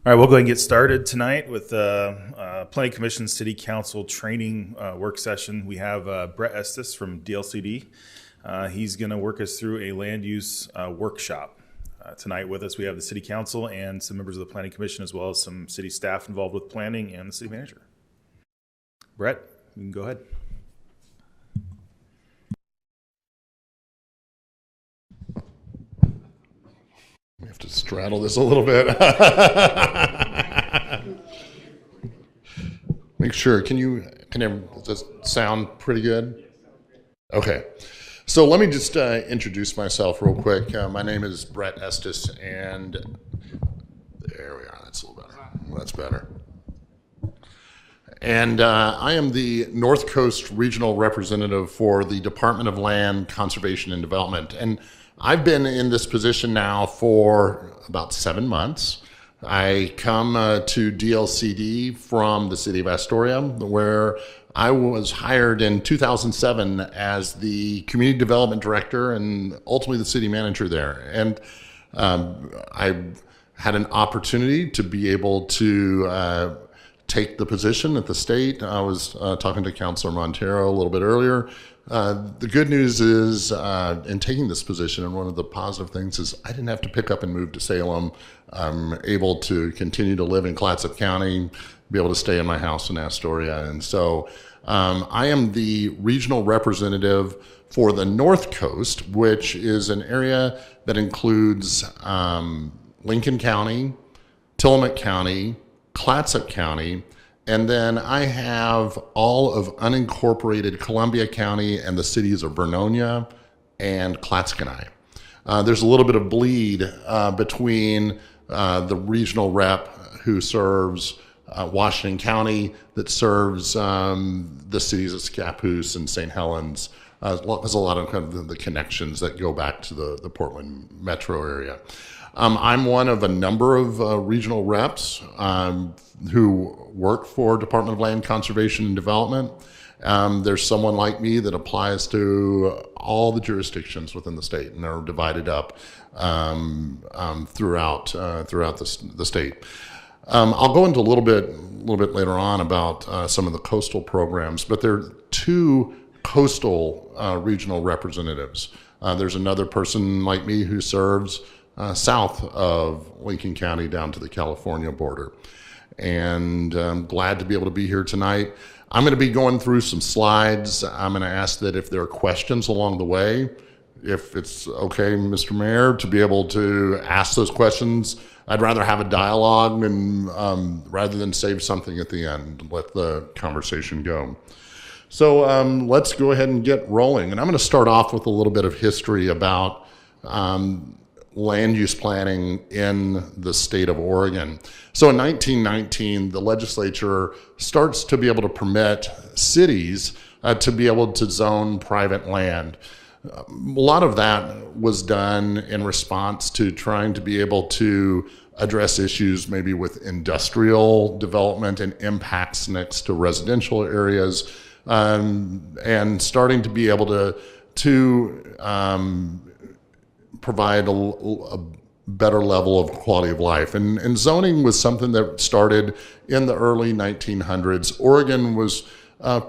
All right, we'll go ahead and get started tonight with Planning Commission City Council training work session. We have Brett Estes from DLCD. He's going to work us through a land use workshop. Tonight with us, we have the City Council and some members of the Planning Commission, as well as some city staff involved with planning and the city manager. Brett, you can go ahead. We have to straddle this a little bit. Make sure, does this sound pretty good? Okay. So let me just introduce myself real quick. My name is Brett Estes, and there we are. That's a little better. That's better. And I am the North Coast Regional Representative for the Department of Land, Conservation, and Development. And I've been in this position now for about 7 months. I come to DLCD from the city of Astoria, where I was hired in 2007 as the community development director and ultimately the city manager there. And I had an opportunity to be able to take the position at the state. I was talking to Councilor Montero a little bit earlier. The good news is in taking this position, and one of the positive things is I didn't have to pick up and move to Salem. I'm able to continue to live in Clatsop County, be able to stay in my house in Astoria. And so I am the regional representative for the North Coast, which is an area that includes Lincoln County, Tillamook County, Clatsop County, and then I have all of unincorporated Columbia County and the cities of Vernonia and Clatskanie. There's a little bit of bleed between the regional rep who serves Washington County, that serves the cities of Scappoose and St. Helens. There's a lot of kind of the connections that go back to the Portland metro area. I'm one of a number of regional reps who work for Department of Land, Conservation, and Development. There's someone like me that applies to all the jurisdictions within the state, and they're divided up throughout the state. I'll go into a little bit later on about some of the coastal programs, but there are two coastal regional representatives. There's another person like me who serves south of Lincoln County down to the California border. And I'm glad to be able to be here tonight. I'm going to be going through some slides. I'm going to ask that if there are questions along the way, if it's okay, Mr. Mayor, to be able to ask those questions. I'd rather have a dialogue and rather than save something at the end, let the conversation go. So let's go ahead and get rolling. And I'm going to start off with a little bit of history about land use planning in the state of Oregon. So in 1919, the legislature starts to be able to permit cities to be able to zone private land. A lot of that was done in response to trying to be able to address issues maybe with industrial development and impacts next to residential areas, and starting to be able to provide a better level of quality of life. And zoning was something that started in the early 1900s. Oregon was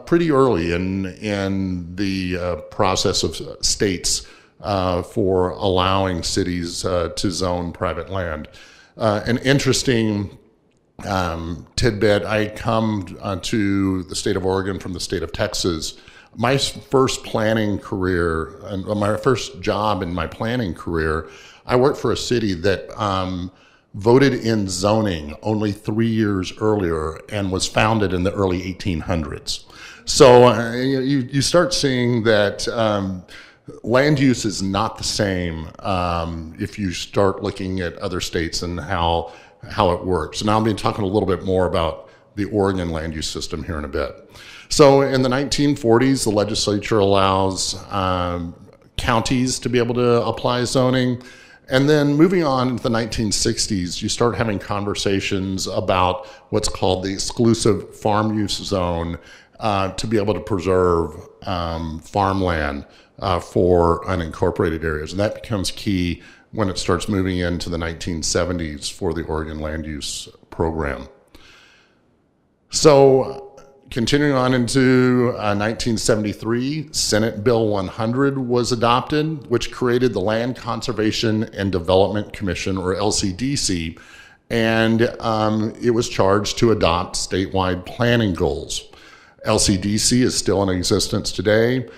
pretty early in the process of states for allowing cities to zone private land. An interesting tidbit, I come to the state of Oregon from the state of Texas. My first planning career, and my first job in my planning career, I worked for a city that voted in zoning only 3 years earlier and was founded in the early 1800s. So you start seeing that land use is not the same if you start looking at other states and how it works. And I'll be talking a little bit more about the Oregon land use system here in a bit. So in the 1940s, the legislature allows counties to be able to apply zoning. And then moving on into the 1960s, you start having conversations about what's called the exclusive farm use zone to be able to preserve farmland for unincorporated areas. And that becomes key when it starts moving into the 1970s for the Oregon land use program. So continuing on into 1973, Senate Bill 100 was adopted, which created the Land Conservation and Development Commission, or LCDC, and it was charged to adopt statewide planning goals. LCDC is still in existence today.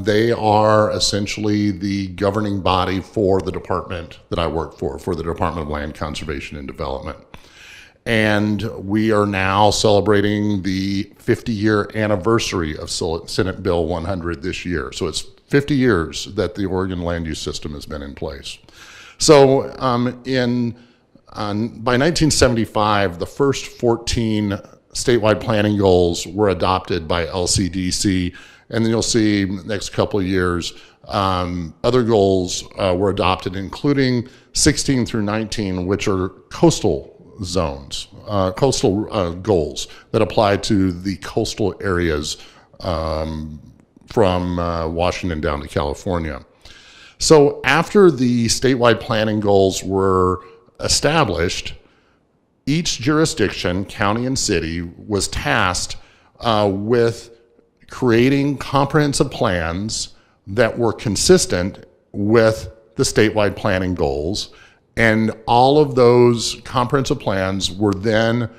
They are essentially the governing body for the department that I work for the Department of Land Conservation and Development. And we are now celebrating the 50-year anniversary of Senate Bill 100 this year. So it's 50 years that the Oregon land use system has been in place. So by 1975, the first 14 statewide planning goals were adopted by LCDC, and then you'll see next couple of years other goals were adopted, including 16 through 19, which are coastal zones, coastal goals that apply to the coastal areas from Washington down to California. So after the statewide planning goals were established, each jurisdiction, county and city, was tasked with creating comprehensive plans that were consistent with the statewide planning goals. And all of those comprehensive plans were then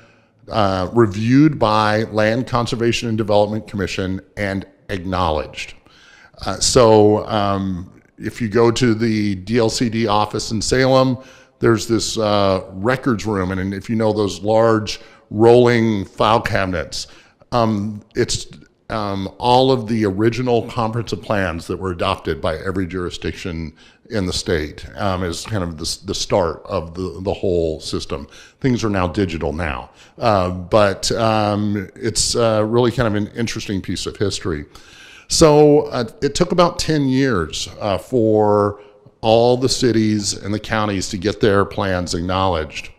reviewed by Land Conservation and Development Commission and acknowledged. So if you go to the DLCD office in Salem, there's this records room, and if you know those large rolling file cabinets, it's all of the original comprehensive plans that were adopted by every jurisdiction in the state is kind of the start of the whole system. Things are now digital now, but it's really kind of an interesting piece of history. So it took about 10 years for all the cities and the counties to get their plans acknowledged.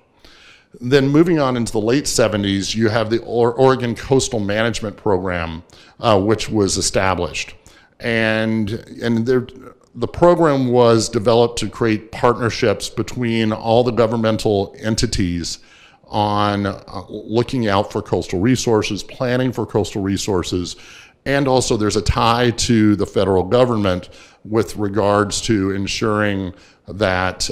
Then moving on into the late 70s, you have the Oregon Coastal Management Program, which was established. And the program was developed to create partnerships between all the governmental entities on looking out for coastal resources, planning for coastal resources, and also there's a tie to the federal government with regards to ensuring that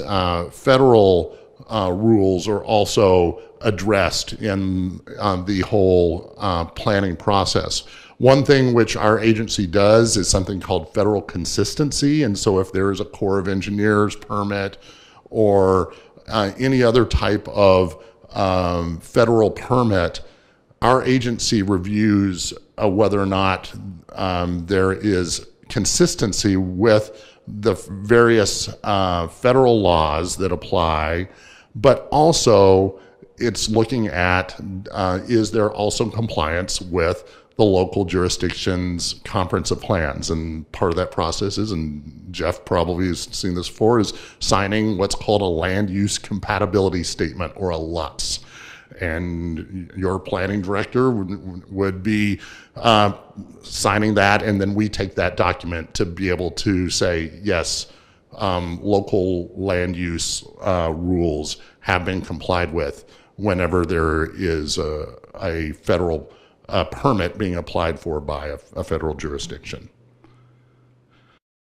federal rules are also addressed in the whole planning process. One thing which our agency does is something called federal consistency. And so if there is a Corps of Engineers permit or any other type of federal permit, our agency reviews whether or not there is consistency with the various federal laws that apply, but also it's looking at is there also compliance with the local jurisdiction's comprehensive plans. And part of that process is, and Jeff probably has seen this before, is signing what's called a land use compatibility statement, or a LUTS. And your planning director would be signing that, and then we take that document to be able to say, yes, local land use rules have been complied with whenever there is a federal permit being applied for by a federal jurisdiction.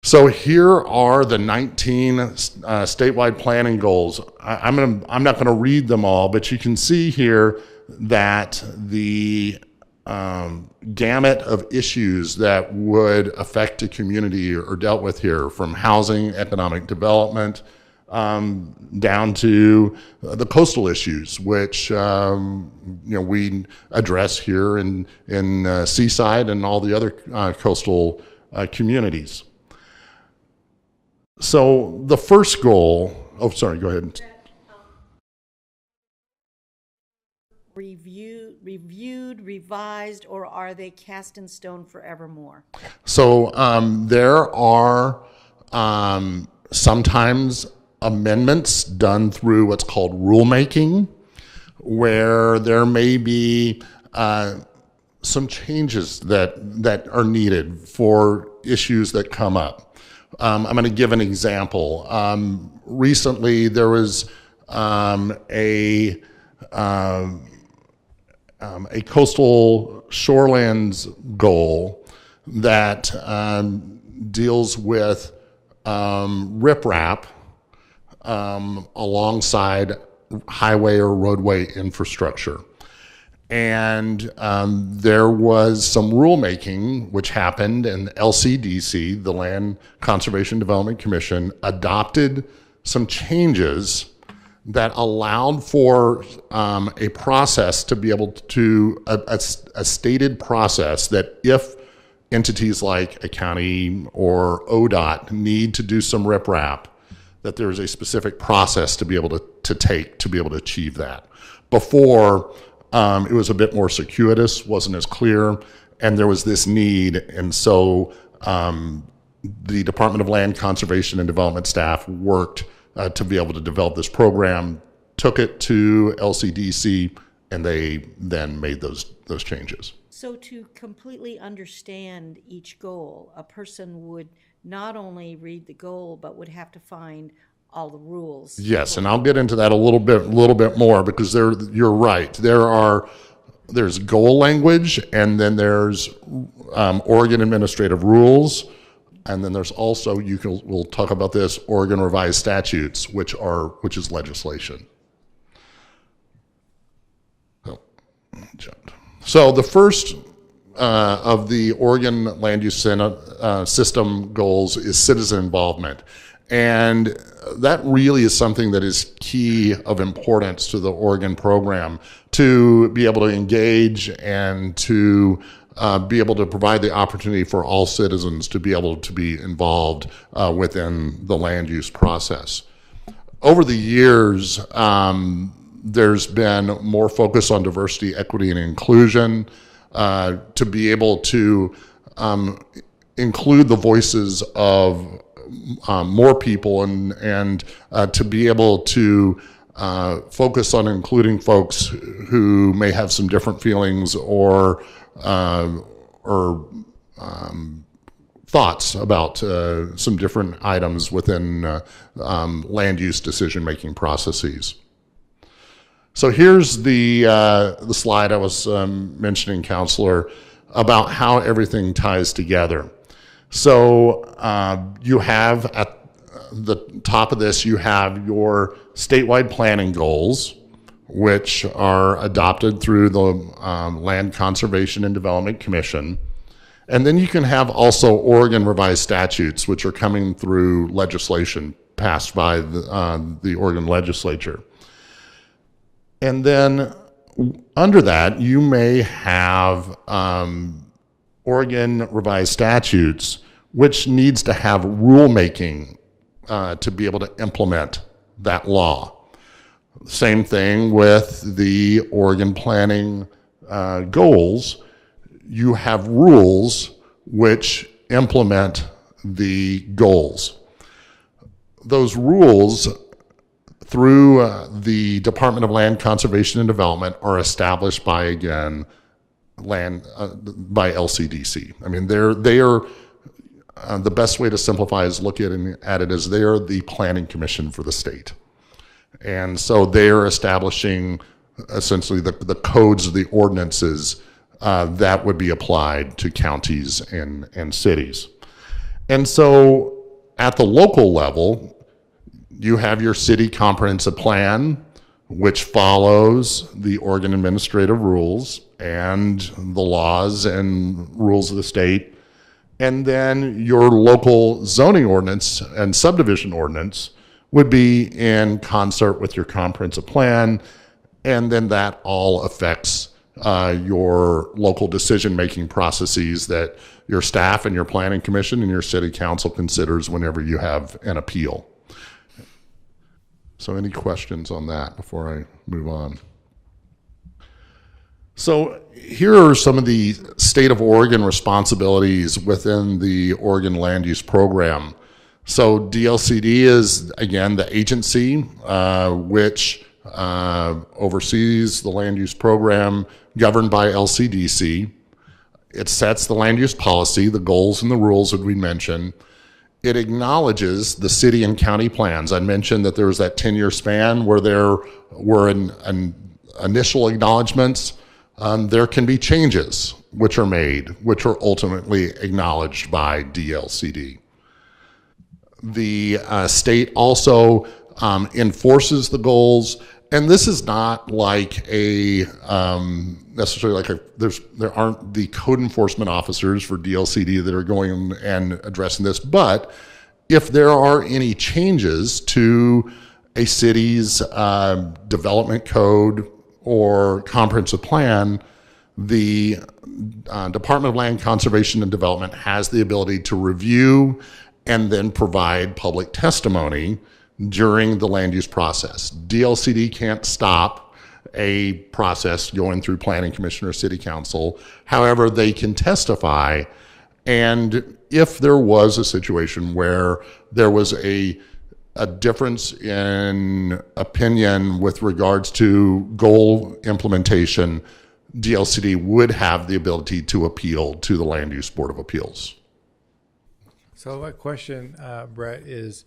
So here are the 19 statewide planning goals. I'm not going to read them all, but you can see here that the gamut of issues that would affect a community are dealt with here, from housing, economic development, down to the coastal issues, which we address here in Seaside and all the other coastal communities. So the first goal, oh, sorry, go ahead. Reviewed, revised, or are they cast in stone forevermore? So there are sometimes amendments done through what's called rulemaking, where there may be some changes that are needed for issues that come up. I'm going to give an example. Recently, there was a a coastal shorelands goal that deals with riprap alongside highway or roadway infrastructure. And there was some rulemaking which happened, and LCDC, the Land Conservation Development Commission, adopted some changes that allowed for a process to be able to, a stated process that if entities like a county or ODOT need to do some riprap, that there is a specific process to be able to take to be able to achieve that. Before, it was a bit more circuitous, wasn't as clear, and there was this need. And so the Department of Land Conservation and Development staff worked to be able to develop this program, took it to LCDC, and they then made those changes. So to completely understand each goal, a person would not only read the goal, but would have to find all the rules. Yes, and I'll get into that a little bit more, because you're right. There's goal language, and then there's Oregon administrative rules, and then there's also, we'll talk about this, Oregon revised statutes, which is legislation. So the first of the Oregon Land Use System goals is citizen involvement. And that really is something that is key of importance to the Oregon program, to be able to engage and to be able to provide the opportunity for all citizens to be able to be involved within the land use process. Over the years, there's been more focus on diversity, equity, and inclusion to be able to include the voices of more people and to be able to focus on including folks who may have some different feelings or thoughts about some different items within land use decision-making processes. So here's the slide I was mentioning, Counselor, about how everything ties together. So you have at the top of this, you have your statewide planning goals, which are adopted through the Land Conservation and Development Commission. And then you can have also Oregon revised statutes, which are coming through legislation passed by the Oregon legislature. And then under that, you may have Oregon revised statutes, which needs to have rulemaking to be able to implement that law. Same thing with the Oregon planning goals. You have rules which implement the goals. Those rules through the Department of Land Conservation and Development are established by, again, by LCDC. I mean, they are the best way to simplify is look at it as they are the planning commission for the state. And so they are establishing essentially the codes of the ordinances that would be applied to counties and cities. And so at the local level, you have your city comprehensive plan, which follows the Oregon administrative rules and the laws and rules of the state. And then your local zoning ordinance and subdivision ordinance would be in concert with your comprehensive plan. And then that all affects your local decision-making processes that your staff and your planning commission and your city council considers whenever you have an appeal. So any questions on that before I move on? So here are some of the state of Oregon responsibilities within the Oregon Land Use Program. So DLCD is, again, the agency which oversees the land use program governed by LCDC. It sets the land use policy, the goals and the rules that we mentioned. It acknowledges the city and county plans. I mentioned that there was that 10-year span where there were initial acknowledgments, there can be changes which are made, which are ultimately acknowledged by DLCD. The state also enforces the goals, and this is not like a necessarily like there aren't the code enforcement officers for DLCD that are going and addressing this, but if there are any changes to a city's development code or comprehensive plan, the Department of Land Conservation and Development has the ability to review and then provide public testimony during the land use process. DLCD can't stop a process going through Planning Commission or City Council. However, they can testify, and if there was a situation where there was a difference in opinion with regards to goal implementation, DLCD would have the ability to appeal to the Land Use Board of Appeals. So my question, Brett, is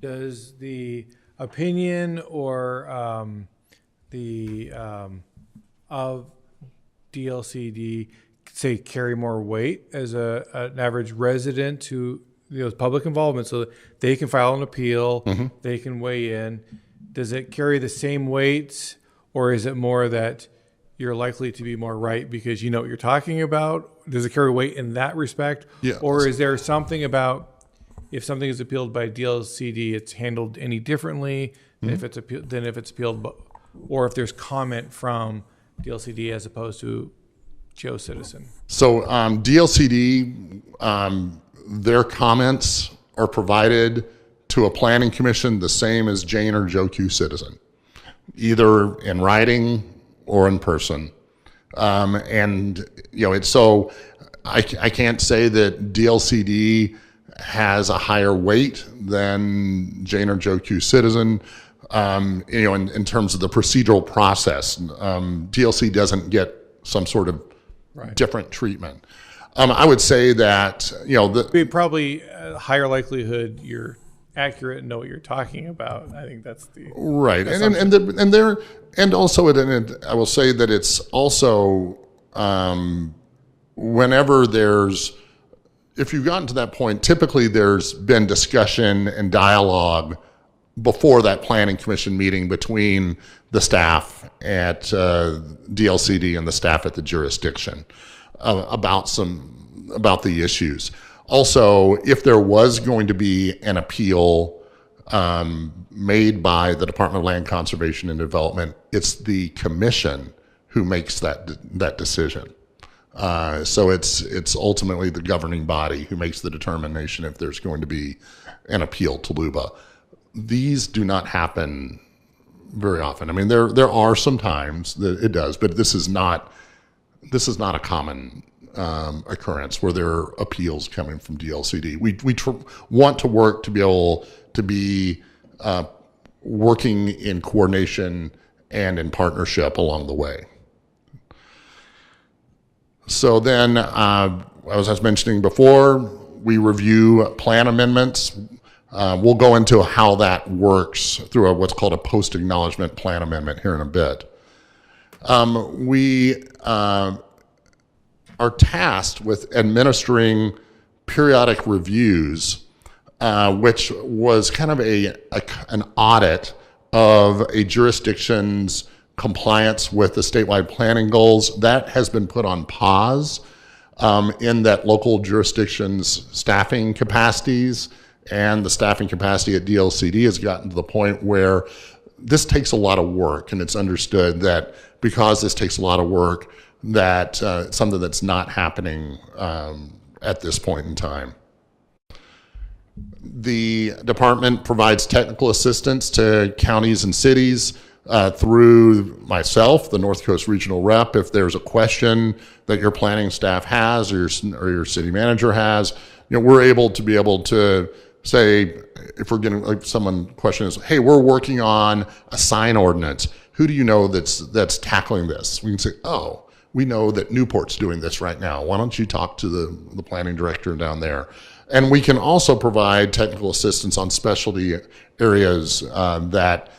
does the opinion or of DLCD say carry more weight as an average resident to public involvement, so that they can file an appeal, they can weigh in? Does it carry the same weight, or is it more that you're likely to be more right because you know what you're talking about? Does it carry weight in that respect? Yeah. Or is there something about if something is appealed by DLCD, it's handled any differently than if it's appealed, or if there's comment from DLCD as opposed to Joe Citizen? So DLCD, their comments are provided to a planning commission the same as Jane or Joe Q Citizen, either in writing or in person. And it's so I can't say that DLCD has a higher weight than Jane or Joe Q Citizen. In terms of the procedural process, DLC doesn't get some sort of different treatment. I would say that Be probably a higher likelihood you're accurate and know what you're talking about. I think that's the right, assumption. and also I will say that it's also whenever if you've gotten to that point, typically there's been discussion and dialogue before that planning commission meeting between the staff at DLCD and the staff at the jurisdiction about the issues. Also, if there was going to be an appeal made by the Department of Land Conservation and Development, it's the commission who makes that decision. So it's ultimately the governing body who makes the determination if there's going to be an appeal to LUBA. These do not happen very often. I mean, there are some times that it does, but this is not a common occurrence where there are appeals coming from DLCD. We want to work to be able to be working in coordination and in partnership along the way. So then, as I was mentioning before, we review plan amendments. We'll go into how that works through what's called a post-acknowledgement plan amendment here in a bit. We are tasked with administering periodic reviews, which was kind of an audit of a jurisdiction's compliance with the statewide planning goals. That has been put on pause in that local jurisdictions' staffing capacities and the staffing capacity at DLCD has gotten to the point where this takes a lot of work, and it's understood that because this takes a lot of work, that it's something that's not happening at this point in time. The department provides technical assistance to counties and cities through myself, the North Coast Regional Rep. If there's a question that your planning staff has or your city manager has, we're able to say, if we're getting like someone question is, hey, we're working on a sign ordinance. Who do you know that's tackling this? We can say, oh, we know that Newport's doing this right now. Why don't you talk to the planning director down there? And we can also provide technical assistance on specialty areas that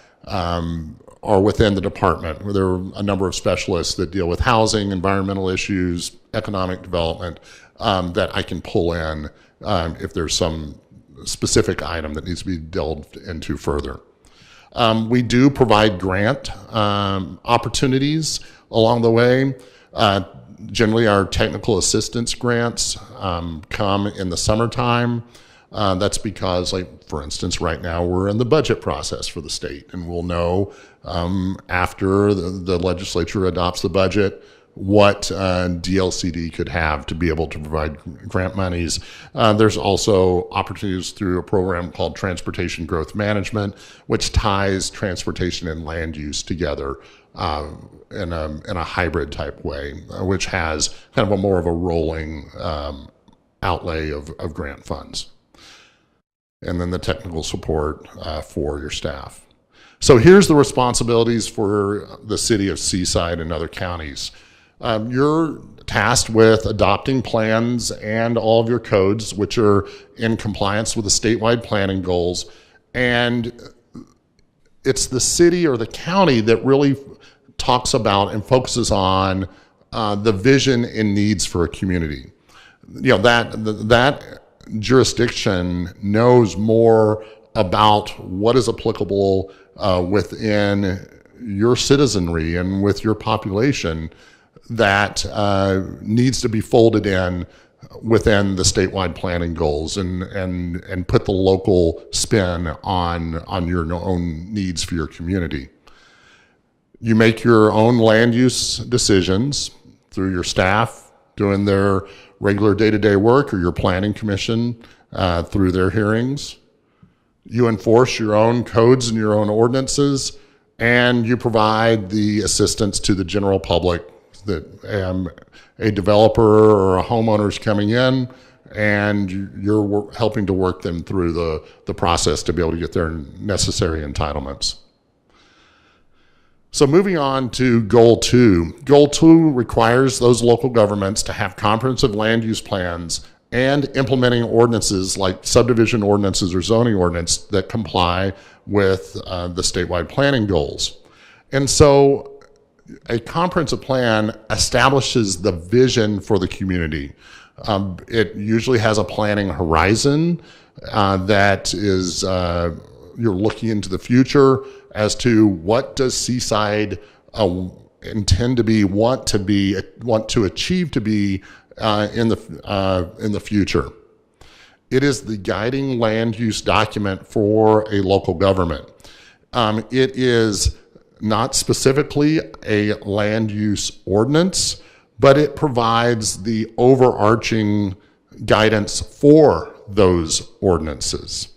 are within the department. There are a number of specialists that deal with housing, environmental issues, economic development, that I can pull in if there's some specific item that needs to be delved into further. We do provide grant opportunities along the way. Generally, our technical assistance grants come in the summertime. That's because, like, for instance, right now we're in the budget process for the state, and we'll know after the legislature adopts the budget what DLCD could have to be able to provide grant monies. There's also opportunities through a program called Transportation Growth Management, which ties transportation and land use together in a hybrid type way, which has kind of a more of a rolling outlay of grant funds. And then the technical support for your staff. So here's the responsibilities for the City of Seaside and other counties. You're tasked with adopting plans and all of your codes, which are in compliance with the statewide planning goals. And it's the city or the county that really talks about and focuses on the vision and needs for a community. You know, that jurisdiction knows more about what is applicable within your citizenry and with your population that needs to be folded in within the statewide planning goals and put the local spin on your own needs for your community. You make your own land use decisions through your staff doing their regular day-to-day work, or your planning commission through their hearings. You enforce your own codes and your own ordinances, and you provide the assistance to the general public that a developer or a homeowner is coming in, and you're helping to work them through the process to be able to get their necessary entitlements. So moving on to Goal 2. Goal 2 requires those local governments to have comprehensive land use plans and implementing ordinances like subdivision ordinances or zoning ordinance that comply with the statewide planning goals. And so a comprehensive plan establishes the vision for the community. It usually has a planning horizon that is, you're looking into the future as to what does Seaside intend to be, want to achieve to be in the future. It is the guiding land use document for a local government. It is not specifically a land use ordinance, but it provides the overarching guidance for those ordinances.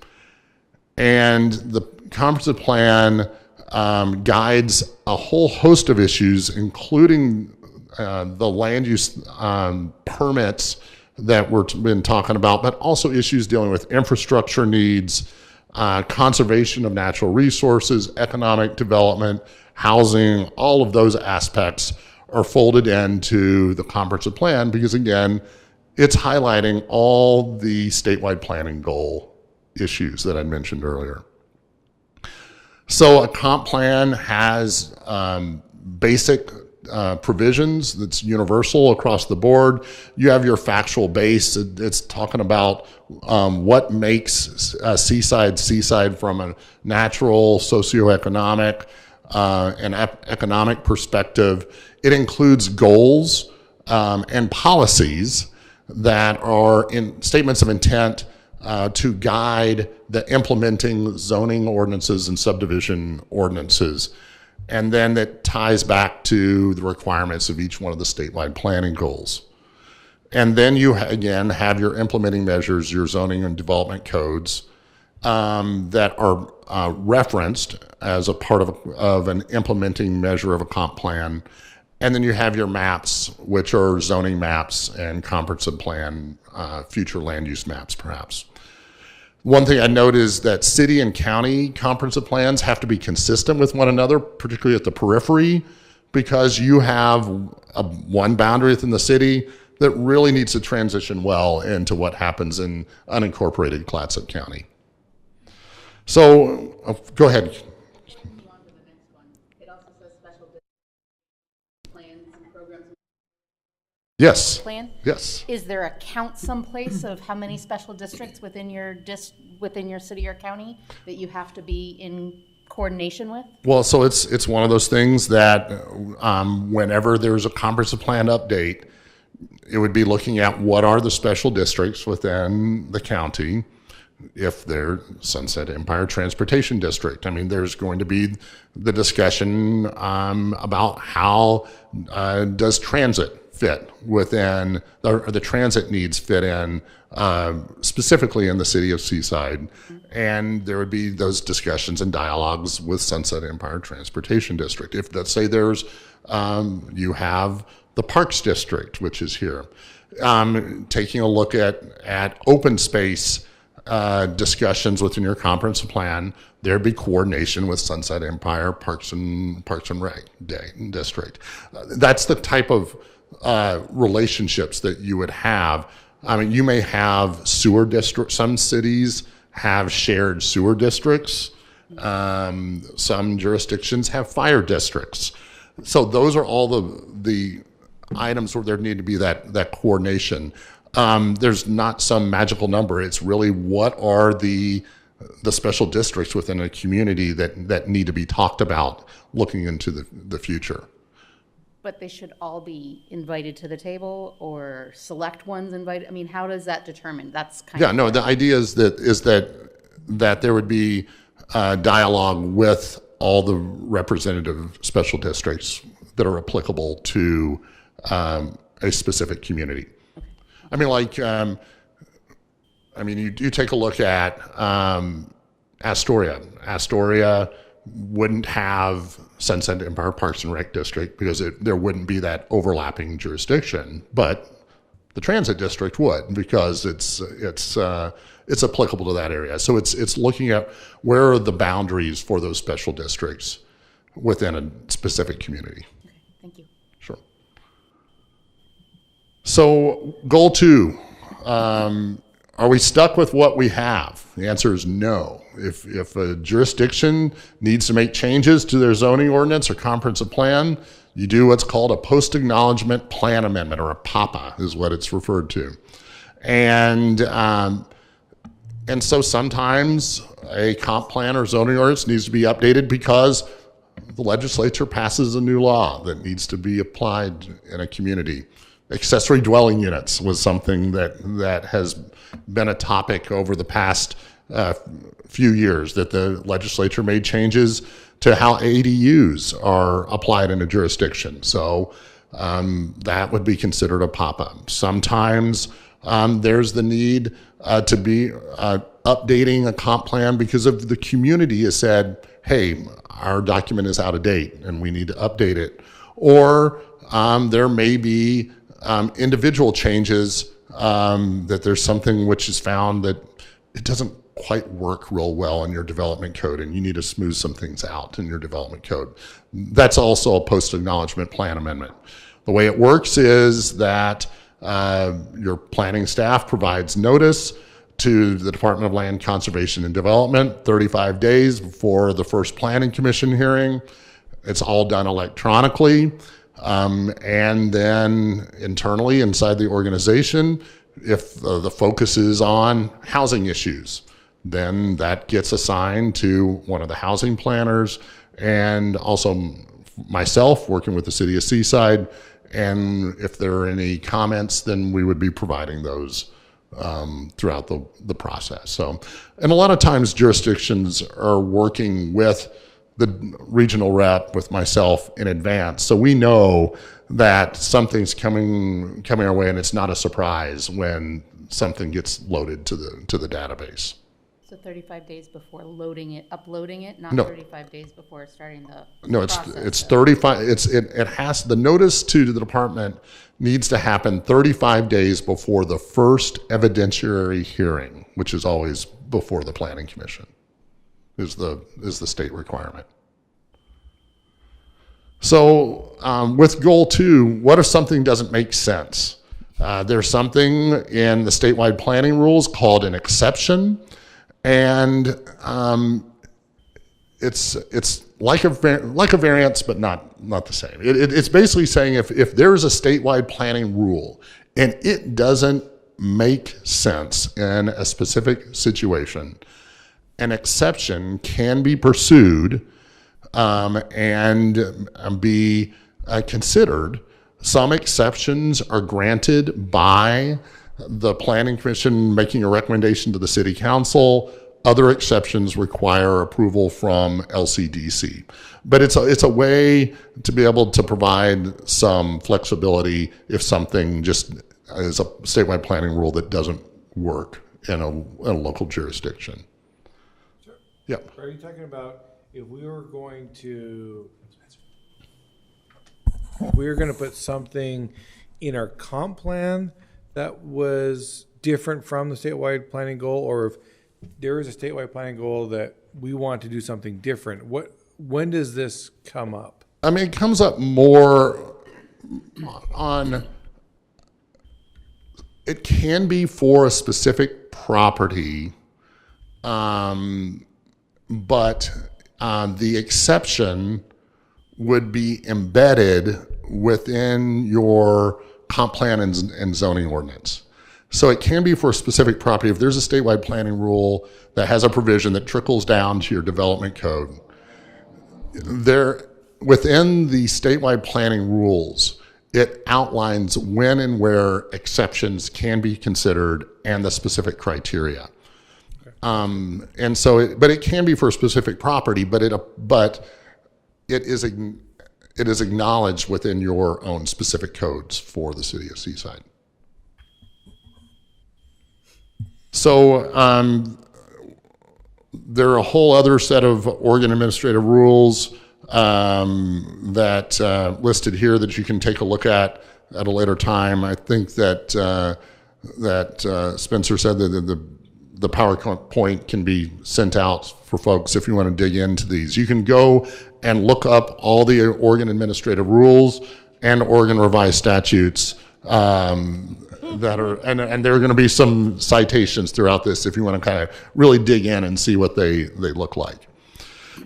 And the comprehensive plan guides a whole host of issues, including the land use permits that we've been talking about, but also issues dealing with infrastructure needs, conservation of natural resources, economic development, housing. All of those aspects are folded into the comprehensive plan because, again, it's highlighting all the statewide planning goal issues that I mentioned earlier. So a comp plan has basic provisions that's universal across the board. You have your factual base. It's talking about what makes Seaside from a natural, socioeconomic, and economic perspective. It includes goals and policies that are in statements of intent to guide the implementing zoning ordinances and subdivision ordinances. And then that ties back to the requirements of each one of the statewide planning goals. And then you, again, have your implementing measures, your zoning and development codes that are referenced as a part of an implementing measure of a comp plan. And then you have your maps, which are zoning maps and comprehensive plan, future land use maps, perhaps. One thing I note is that city and county comprehensive plans have to be consistent with one another, particularly at the periphery, because you have one boundary within the city that really needs to transition well into what happens in unincorporated Clatsop County. So, go ahead. Yes. plan? Yes. Is there a count someplace of how many special districts within your within your city or county that you have to be in coordination with? Well, so it's one of those things that whenever there's a comprehensive plan update, it would be looking at what are the special districts within the county. If they're Sunset Empire Transportation District, I mean, there's going to be the discussion about how does transit fit within, or the transit needs fit in specifically in the city of Seaside. And there would be those discussions and dialogues with Sunset Empire Transportation District. If, let's say, there's, you have the Parks District, which is here, taking a look at open space discussions within your comprehensive plan, there'd be coordination with Sunset Empire Parks and Rec District. That's the type of relationships that you would have. I mean, you may have sewer districts. Some cities have shared sewer districts. Some jurisdictions have fire districts. So those are all the items where there need to be that coordination. There's not some magical number. It's really what are the special districts within a community that need to be talked about looking into the future. But they should all be invited to the table, or select ones invited? I mean, how does that determine? That's kind of... Yeah, no, the idea is that there would be dialogue with all the representative special districts that are applicable to a specific community. I mean, like, you take a look at Astoria. Astoria wouldn't have Sunset Empire Parks and Rec District because there wouldn't be that overlapping jurisdiction. But the Transit District would, because it's applicable to that area. So it's looking at where are the boundaries for those special districts within a specific community. Okay, thank you. Sure. So goal 2, are we stuck with what we have? The answer is no. If a jurisdiction needs to make changes to their zoning ordinance or comprehensive plan, you do what's called a post-acknowledgement plan amendment, or a PAPA is what it's referred to. And so sometimes a comp plan or zoning ordinance needs to be updated because the legislature passes a new law that needs to be applied in a community. Accessory dwelling units was something that has been a topic over the past few years, that the legislature made changes to how ADUs are applied in a jurisdiction. So that would be considered a pop-up. Sometimes there's the need to be updating a comp plan because of the community has said, hey, our document is out of date and we need to update it. Or there may be individual changes, that there's something which is found that it doesn't quite work real well in your development code and you need to smooth some things out in your development code. That's also a post-acknowledgement plan amendment. The way it works is that your planning staff provides notice to the Department of Land Conservation and Development 35 days before the first planning commission hearing. It's all done electronically. And then internally inside the organization, if the focus is on housing issues, then that gets assigned to one of the housing planners, and also myself working with the City of Seaside. And if there are any comments, then we would be providing those throughout the process. So, and a lot of times jurisdictions are working with the regional rep, with myself in advance. So we know that something's coming our way, and it's not a surprise when something gets loaded to the database. So 35 days before uploading it, not No. 35 days before starting the No, process. it's 35. It has, the notice to the department needs to happen 35 days before the first evidentiary hearing, which is always before the planning commission, is the state requirement. So with goal 2, what if something doesn't make sense? There's something in the statewide planning rules called an exception. And it's like a variance, but not the same. It's basically saying if there is a statewide planning rule and it doesn't make sense in a specific situation, an exception can be pursued and be considered. Some exceptions are granted by the Planning Commission making a recommendation to the City Council. Other exceptions require approval from LCDC. But it's a way to be able to provide some flexibility if something just is a statewide planning rule that doesn't work in a local jurisdiction. Sure. Yeah. Are you talking about if we were going to put something in our comp plan that was different from the statewide planning goal, or if there is a statewide planning goal that we want to do something different, when does this come up? I mean, it comes up more on, it can be for a specific property, but the exception would be embedded within your comp plan and zoning ordinance. So it can be for a specific property. If there's a statewide planning rule that has a provision that trickles down to your development code, within the statewide planning rules, it outlines when and where exceptions can be considered and the specific criteria. And so, but it can be for a specific property, but it is acknowledged within your own specific codes for the City of Seaside. So there are a whole other set of Oregon administrative rules that listed here that you can take a look at a later time. I think that Spencer said that the PowerPoint can be sent out for folks if you want to dig into these. You can go and look up all the Oregon administrative rules and Oregon revised statutes that are, and there are going to be some citations throughout this if you want to kind of really dig in and see what they look like.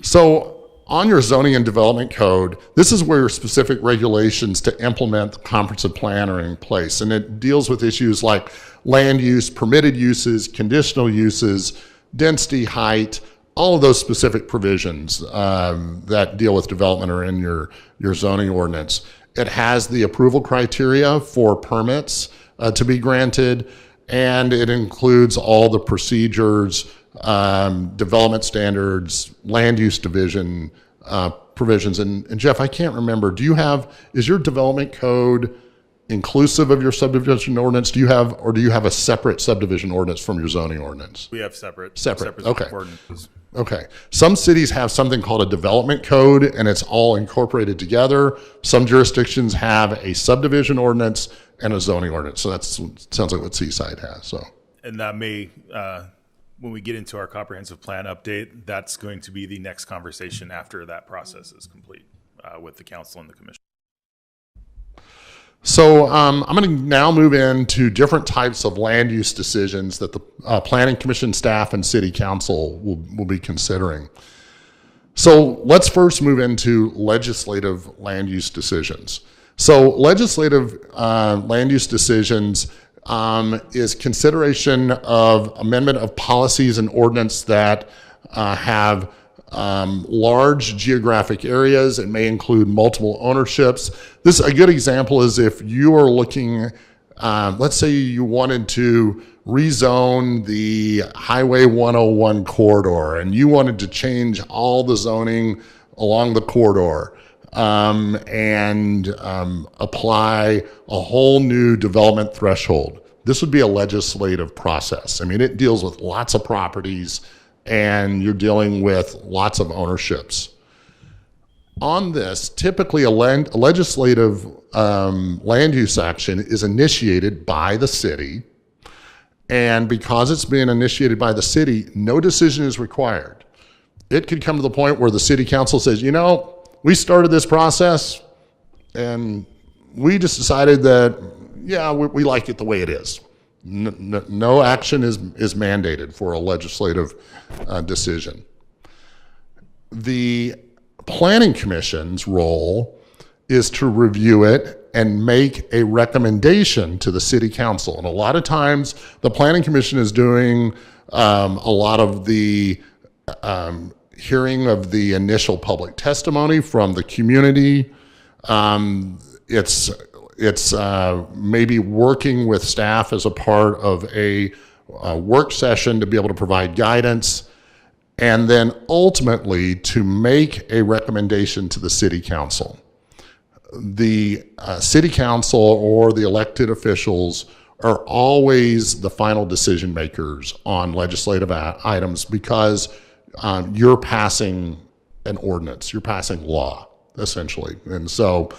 So on your zoning and development code, this is where specific regulations to implement the comprehensive plan are in place. And it deals with issues like land use, permitted uses, conditional uses, density, height, all of those specific provisions that deal with development are in your zoning ordinance. It has the approval criteria for permits to be granted, and it includes all the procedures, development standards, land use division provisions. And Jeff, I can't remember, is your development code inclusive of your subdivision ordinance? Do you have a separate subdivision ordinance from your zoning ordinance? We have separate Okay. ordinances. Okay. Some cities have something called a development code, and it's all incorporated together. Some jurisdictions have a subdivision ordinance and a zoning ordinance. So sounds like what Seaside has. So, And that may, when we get into our comprehensive plan update, that's going to be the next conversation after that process is complete with the council and the commission. So I'm going to now move into different types of land use decisions that the Planning Commission staff and City Council will be considering. So let's first move into legislative land use decisions. So legislative land use decisions is consideration of amendment of policies and ordinance that have large geographic areas. It may include multiple ownerships. A good example is if you are looking, let's say you wanted to rezone the Highway 101 corridor and you wanted to change all the zoning along the corridor and apply a whole new development threshold. This would be a legislative process. I mean, it deals with lots of properties and you're dealing with lots of ownerships. On this, typically a legislative land use action is initiated by the city, and because it's being initiated by the city, no decision is required. It could come to the point where the City Council says, you know, we started this process and we just decided that, yeah, we like it the way it is. No action is mandated for a legislative decision. the planning commission's role is to review it and make a recommendation to the city council. And a lot of times the planning commission is doing a lot of the hearing of the initial public testimony from the community. It's maybe working with staff as a part of a work session to be able to provide guidance, and then ultimately to make a recommendation to the city council. The city council or the elected officials are always the final decision makers on legislative items, because you're passing an ordinance, you're passing law, essentially. And so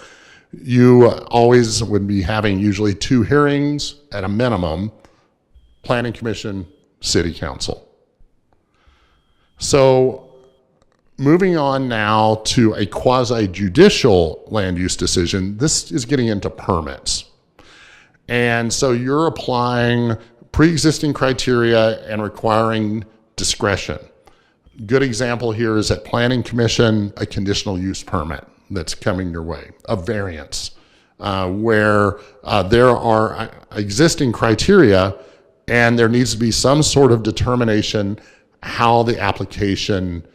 you always would be having usually 2 hearings at a minimum: planning commission, city council. So moving on now to a quasi-judicial land use decision, this is getting into permits. And so you're applying pre-existing criteria and requiring discretion. Good example here is at planning commission, a conditional use permit that's coming your way, a variance, where there are existing criteria and there needs to be some sort of determination how the application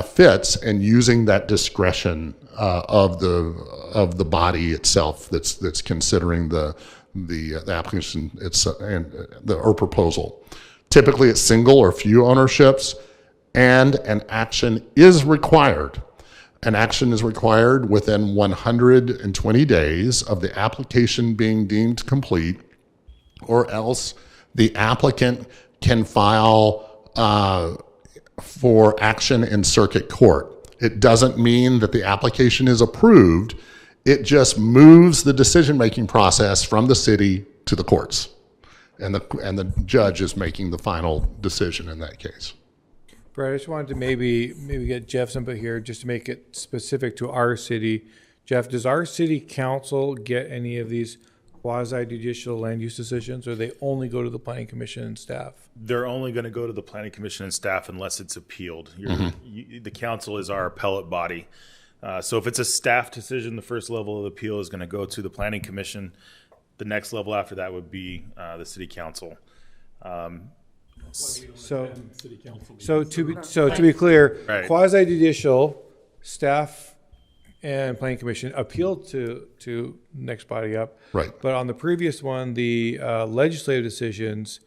fits, and using that discretion of the body itself that's considering the application or proposal. Typically, it's single or few ownerships, and an action is required. An action is required within 120 days of the application being deemed complete, or else the applicant can file for action in circuit court. It doesn't mean that the application is approved. It just moves the decision-making process from the city to the courts, and the judge is making the final decision in that case. Brad, I just wanted to maybe get Jeff's input here, just to make it specific to our city. Jeff, does our city council get any of these quasi-judicial land use decisions, or they only go to the planning commission and staff? They're only going to go to the planning commission and staff unless it's appealed. The council is our appellate body. So if it's a staff decision, the first level of appeal is going to go to the planning commission. The next level after that would be the city council. So to be clear, Right. quasi-judicial, staff and planning commission appealed to next body up. Right. But on the previous one, the legislative decisions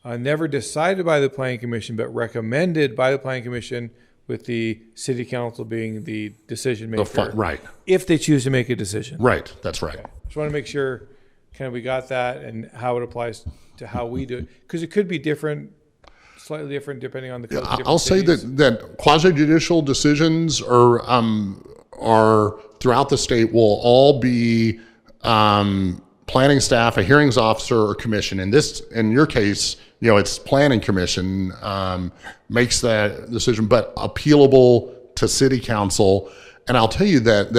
never decided by the planning commission, but recommended by the planning commission, with the city council being the decision maker. Right. If they choose to make a decision. Right. That's right. Just want to make sure kind of we got that, and how it applies to how we do it. Because it could be different, slightly different depending on the code. I'll say that quasi-judicial decisions are throughout the state will all be planning staff, a hearings officer, or commission. In your case, it's planning commission makes that decision, but appealable to city council. And I'll tell you that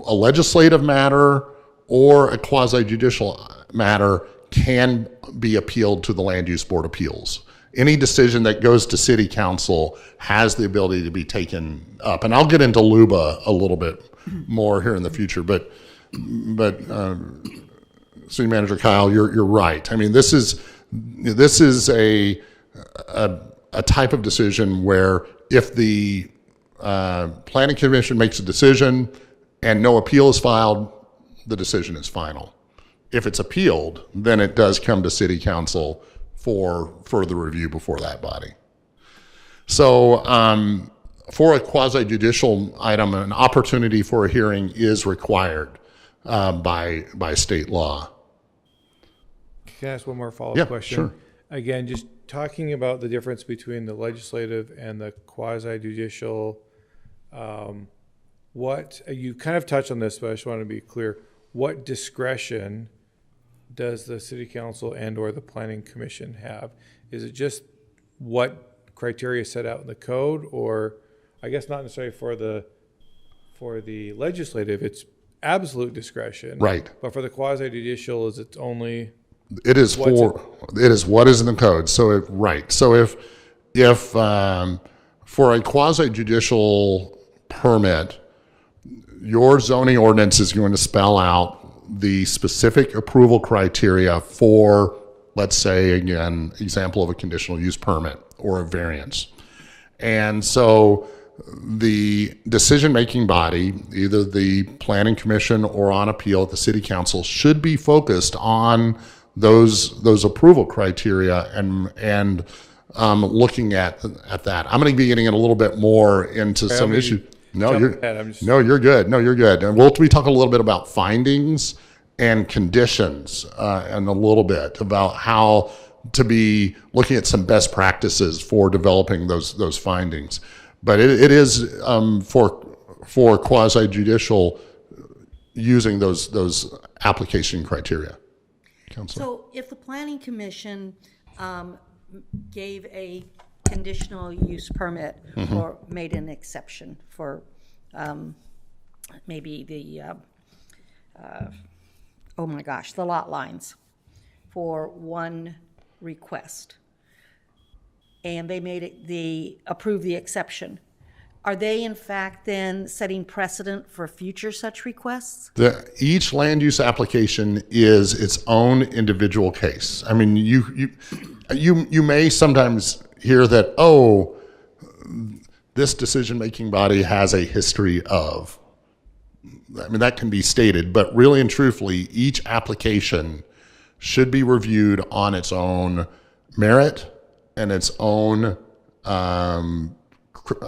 a legislative matter or a quasi-judicial matter can be appealed to the Land Use Board of Appeals. Any decision that goes to city council has the ability to be taken up. And I'll get into LUBA a little bit more here in the future, but City Manager Kyle, you're right. I mean, this is a type of decision where if the planning commission makes a decision and no appeal is filed, the decision is final. If it's appealed, then it does come to city council for further review before that body. So for a quasi-judicial item, an opportunity for a hearing is required by state law. Can I ask one more follow-up question? Sure. Again, just talking about the difference between the legislative and the quasi-judicial, what you kind of touched on this, but I just want to be clear. What discretion does the city council and or the planning commission have? Is it just what criteria set out in the code, or I guess not necessarily for the legislative, it's absolute discretion. Right. But for the quasi-judicial, is it only... It is what is in the code. So if for a quasi-judicial permit, your zoning ordinance is going to spell out the specific approval criteria for, let's say, again, example of a conditional use permit or a variance. And so the decision-making body, either the planning commission or on appeal at the city council, should be focused on those approval criteria and looking at that. I'm going to be getting in a little bit more into some issues. No, you're good. No, you're good. And we'll be talking a little bit about findings and conditions and a little bit about how to be looking at some best practices for developing those findings. But it is for quasi-judicial using those application criteria. Councilor. So if the planning commission gave a conditional use permit or made an exception for maybe the, oh my gosh, the lot lines for one request, and they made it, they approved the exception, are they in fact then setting precedent for future such requests? Each land use application is its own individual case. I mean, you may sometimes hear that, oh, this decision-making body has a history of. I mean, that can be stated, but really and truthfully, each application should be reviewed on its own merit and its own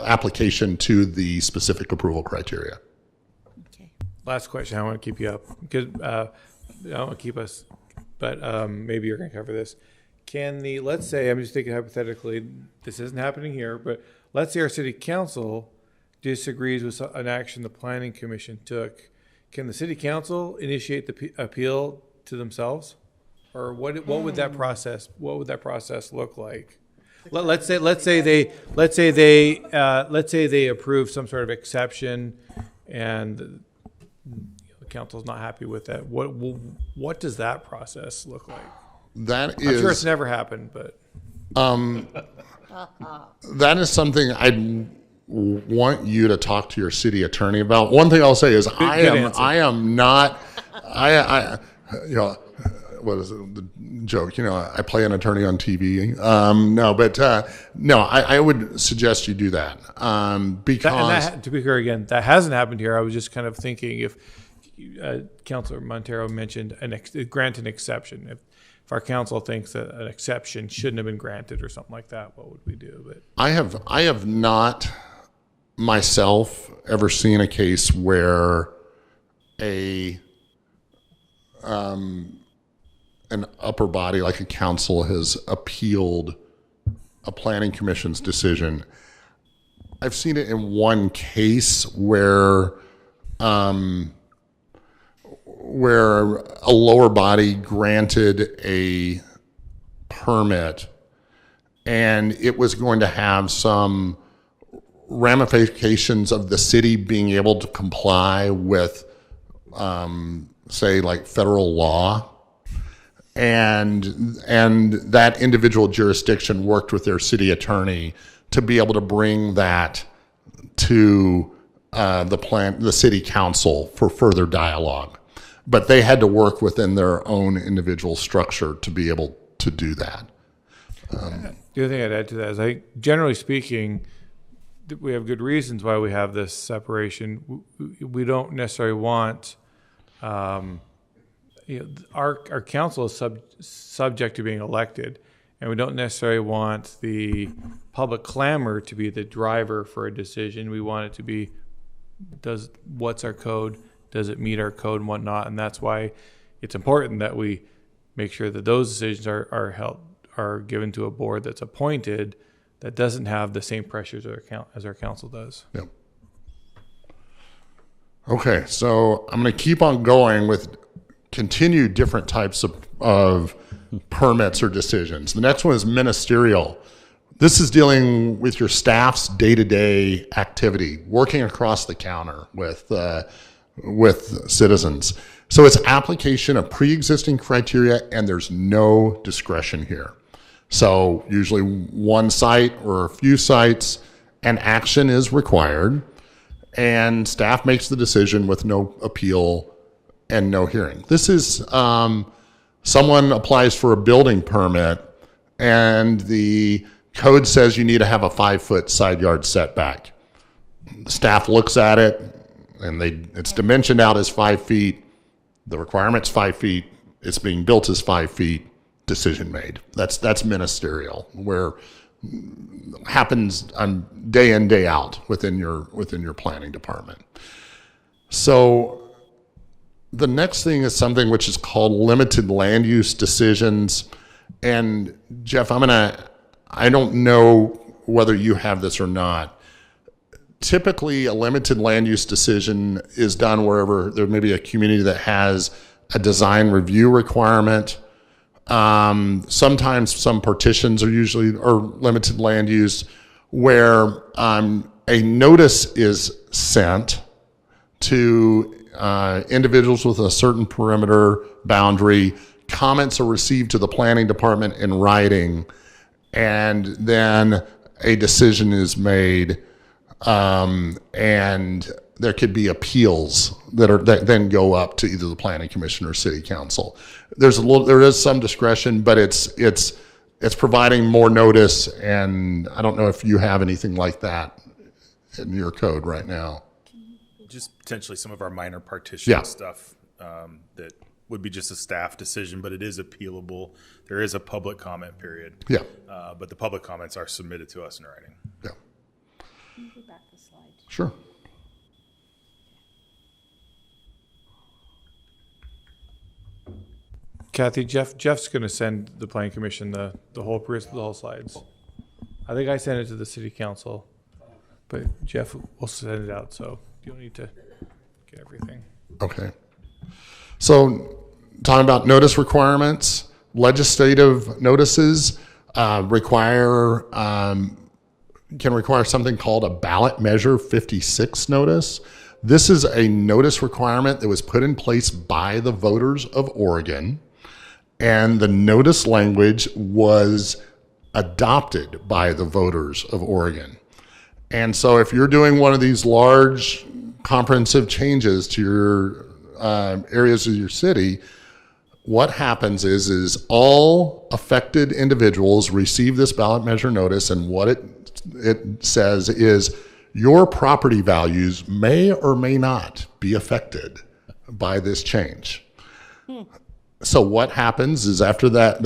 application to the specific approval criteria. Okay. Last question. I want to keep you up because I don't want to keep us, but maybe you're going to cover this. Let's say, I'm just thinking hypothetically, this isn't happening here, but let's say our city council disagrees with an action the planning commission took. Can the city council initiate the appeal to themselves? Or what would that process look like? Let's say they approve some sort of exception, and the council's not happy with that. What does that process look like? I'm sure it's never happened, but that is something I'd want you to talk to your city attorney about. One thing I'll say is I am not what is it, the joke? I play an attorney on TV. I would suggest you do that because to be clear again, that hasn't happened here. I was just kind of thinking if Councilor Montero mentioned grant an exception. If our council thinks that an exception shouldn't have been granted or something like that, what would we do? But I have not myself ever seen a case where an upper body like a council has appealed a planning commission's decision. I've seen it in one case where a lower body granted a permit and it was going to have some ramifications of the city being able to comply with, say, like federal law. And that individual jurisdiction worked with their city attorney to be able to bring that to the city council for further dialogue. But they had to work within their own individual structure to be able to do that. The other thing I'd add to that is, I think, generally speaking, we have good reasons why we have this separation. We don't necessarily want our council is subject to being elected, and we don't necessarily want the public clamor to be the driver for a decision. We want it to be, what's our code? Does it meet our code and whatnot? And that's why it's important that we make sure that those decisions are given to a board that's appointed, that doesn't have the same pressures as our council does. Yep. Okay, so I'm going to keep on going with continued different types of permits or decisions. The next one is ministerial. This is dealing with your staff's day-to-day activity, working across the counter with citizens. So it's application of pre-existing criteria, and there's no discretion here. So usually one site or a few sites, and action is required, and staff makes the decision with no appeal and no hearing. This is someone applies for a building permit, and the code says you need to have a 5-foot side yard setback. Staff looks at it, and it's dimensioned out as 5 feet. The requirement's 5 feet. It's being built as 5 feet. Decision made. That's ministerial, where happens day in, day out within your planning department. So the next thing is something which is called limited land use decisions. And Jeff, I don't know whether you have this or not. Typically, a limited land use decision is done wherever there may be a community that has a design review requirement. Sometimes some partitions are limited land use, where a notice is sent to individuals with a certain perimeter boundary. Comments are received to the planning department in writing, and then a decision is made, and there could be appeals that then go up to either the planning commission or city council. There is some discretion, but it's providing more notice, and I don't know if you have anything like that in your code right now. Just potentially some of our minor partition Yeah. stuff that would be just a staff decision, but it is appealable. There is a public comment period. Yeah, But the public comments are submitted to us in writing. yeah, Can you go back the slide? sure. Kathy, Jeff's going to send the planning commission the whole slides. I think I sent it to the city council, but Jeff will send it out, so you don't need to get everything. Okay. So talking about notice requirements, legislative notices can require something called a ballot measure 56 notice. This is a notice requirement that was put in place by the voters of Oregon, and the notice language was adopted by the voters of Oregon. And so if you're doing one of these large comprehensive changes to your areas of your city, what happens is all affected individuals receive this ballot measure notice, and what it says is your property values may or may not be affected by this change. So what happens is after that,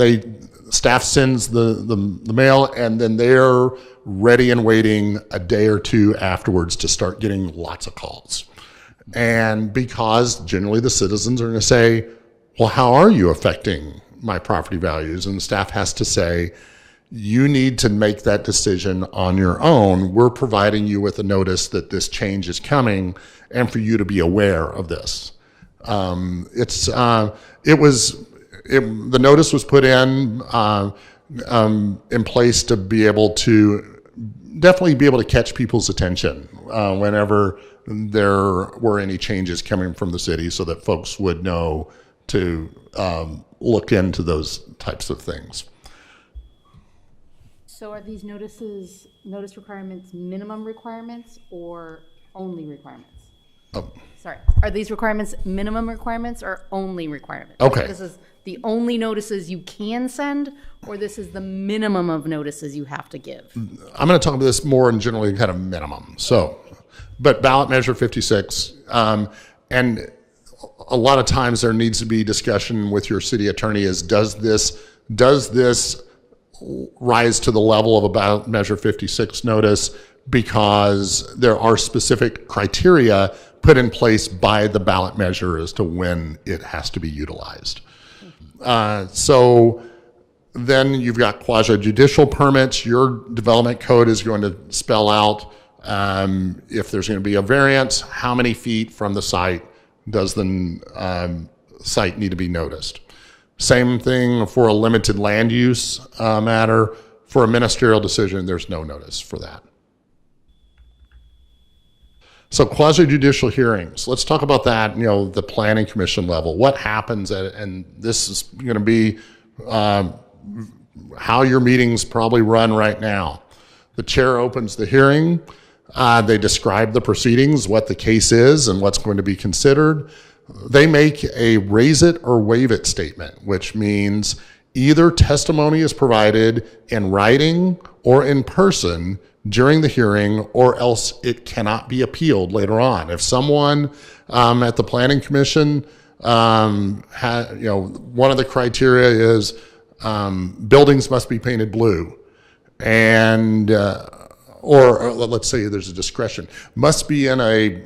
staff sends the mail, and then they're ready and waiting a day or two afterwards to start getting lots of calls. And because generally the citizens are going to say, well, how are you affecting my property values? And the staff has to say, you need to make that decision on your own. We're providing you with a notice that this change is coming, and for you to be aware of this. The notice was put in place to be able to definitely be able to catch people's attention whenever there were any changes coming from the city, so that folks would know to look into those types of things. So are these notice requirements minimum requirements or only requirements? Oh. Sorry, are these requirements minimum requirements or only requirements? Okay. This is the only notices you can send, or this is the minimum of notices you have to give? I'm going to talk about this more in generally kind of minimum. So, but ballot measure 56, and a lot of times there needs to be discussion with your city attorney is, does this rise to the level of a ballot measure 56 notice, because there are specific criteria put in place by the ballot measure as to when it has to be utilized. So then you've got quasi-judicial permits. Your development code is going to spell out if there's going to be a variance, how many feet from the site does the site need to be noticed. Same thing for a limited land use matter. For a ministerial decision, there's no notice for that. So quasi-judicial hearings, let's talk about that, the planning commission level. What happens, and this is going to be how your meetings probably run right now. The chair opens the hearing. They describe the proceedings, what the case is, and what's going to be considered. They make a raise it or waive it statement, which means either testimony is provided in writing or in person during the hearing, or else it cannot be appealed later on. If someone at the Planning Commission, one of the criteria is buildings must be painted blue, and or let's say there's a discretion, must be in a,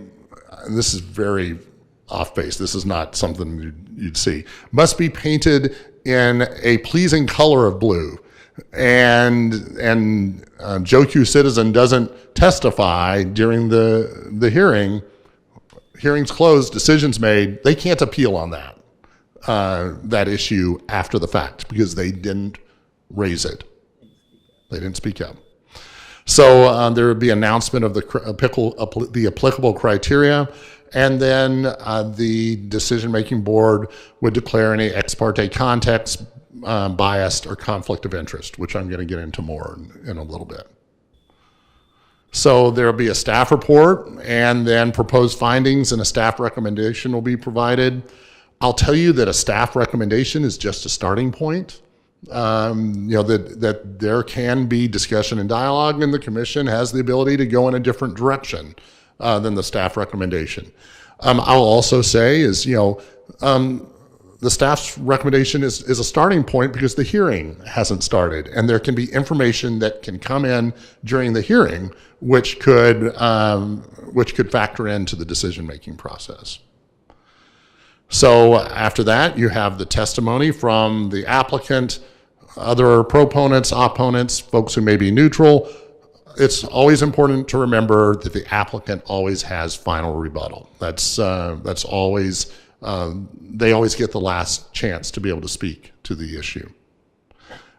and this is very off base, this is not something you'd see, must be painted in a pleasing color of blue, and Joe Q. Citizen doesn't testify during the hearing, hearing's closed, decision's made, they can't appeal on that issue after the fact because they didn't raise it. They didn't speak up. So there would be announcement of the applicable criteria, and then the decision-making board would declare any ex parte context, biased, or conflict of interest, which I'm going to get into more in a little bit. So there will be a staff report, and then proposed findings and a staff recommendation will be provided. I'll tell you that a staff recommendation is just a starting point. That there can be discussion and dialogue, and the commission has the ability to go in a different direction than the staff recommendation. I'll also say is, the staff's recommendation is a starting point because the hearing hasn't started, and there can be information that can come in during the hearing which could factor into the decision-making process. So after that, you have the testimony from the applicant, other proponents, opponents, folks who may be neutral. It's always important to remember that the applicant always has final rebuttal. That's always, they always get the last chance to be able to speak to the issue.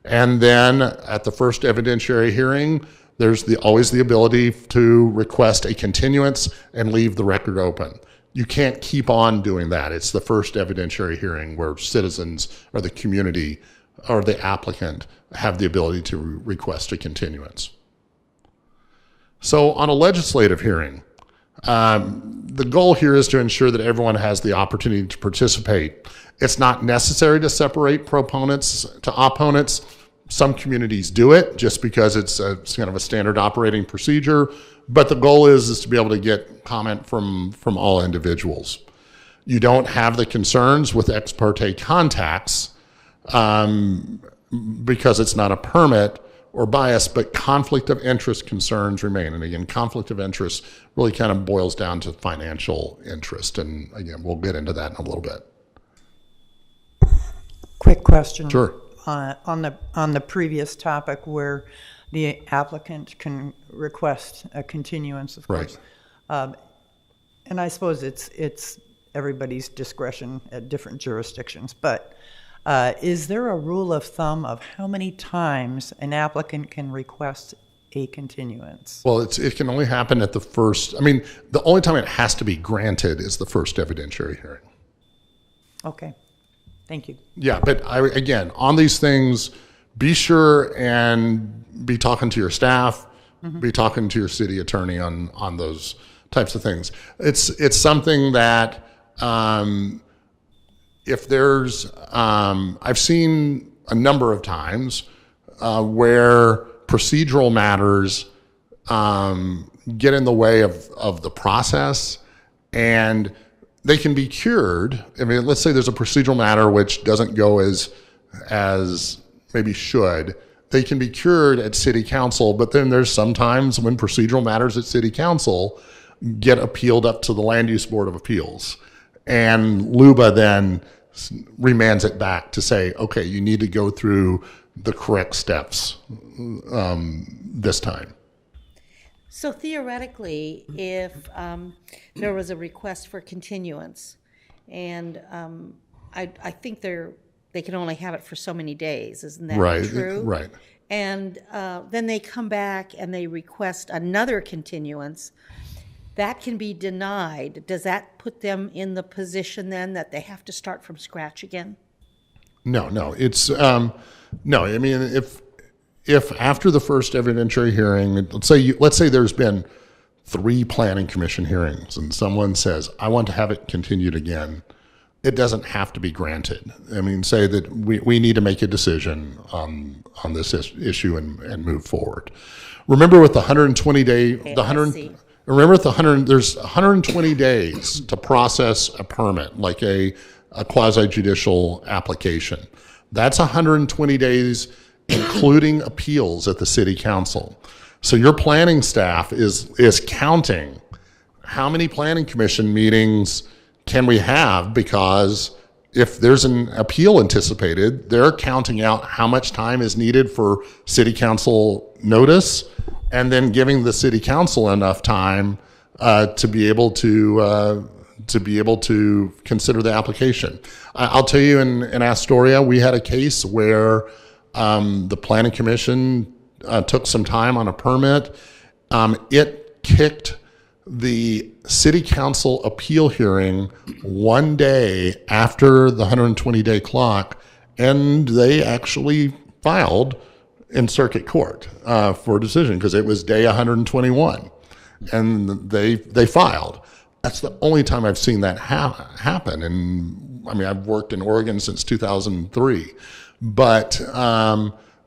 And then at the first evidentiary hearing, there's always the ability to request a continuance and leave the record open. You can't keep on doing that. It's the first evidentiary hearing where citizens or the community or the applicant have the ability to request a continuance. So on a legislative hearing, the goal here is to ensure that everyone has the opportunity to participate. It's not necessary to separate proponents to opponents. Some communities do it just because it's kind of a standard operating procedure, but the goal is to be able to get comment from all individuals. You don't have the concerns with ex parte contacts because it's not a permit or bias, but conflict of interest concerns remain. And again, conflict of interest really kind of boils down to financial interest. And again, we'll get into that in a little bit. Quick question. Sure. On the previous topic where the applicant can request a continuance, of course. Right. And I suppose it's everybody's discretion at different jurisdictions, but is there a rule of thumb of how many times an applicant can request a continuance? Well, it can only happen at the first, the only time it has to be granted is the first evidentiary hearing. Okay, thank you. Yeah, but again, on these things, be sure and be talking to your staff, be talking to your city attorney on those types of things. It's something that if there's, I've seen a number of times where procedural matters get in the way of the process, and they can be cured. Let's say there's a procedural matter which doesn't go as maybe should. They can be cured at city council, but then there's sometimes when procedural matters at city council get appealed up to the Land Use Board of Appeals. And LUBA then remands it back to say, okay, you need to go through the correct steps this time. So theoretically, if there was a request for continuance, and I think they can only have it for so many days, isn't that true? Right. And then they come back and they request another continuance, that can be denied. Does that put them in the position then that they have to start from scratch again? No. It's no. if after the first evidentiary hearing, let's say there's been 3 planning commission hearings and someone says, I want to have it continued again, it doesn't have to be granted. I mean, say that we need to make a decision on this issue and move forward. Remember with the 120 day, there's 120 days to process a permit, like a quasi-judicial application. That's 120 days, including appeals at the city council. So your planning staff is counting how many planning commission meetings can we have, because if there's an appeal anticipated, they're counting out how much time is needed for city council notice, and then giving the city council enough time to be able to consider the application. I'll tell you, in Astoria, we had a case where the planning commission took some time on a permit. It kicked the city council appeal hearing 1 day after the 120-day clock, and they actually filed in circuit court for a decision because it was day 121, and they filed. That's the only time I've seen that happen. And I mean, I've worked in Oregon since 2003, but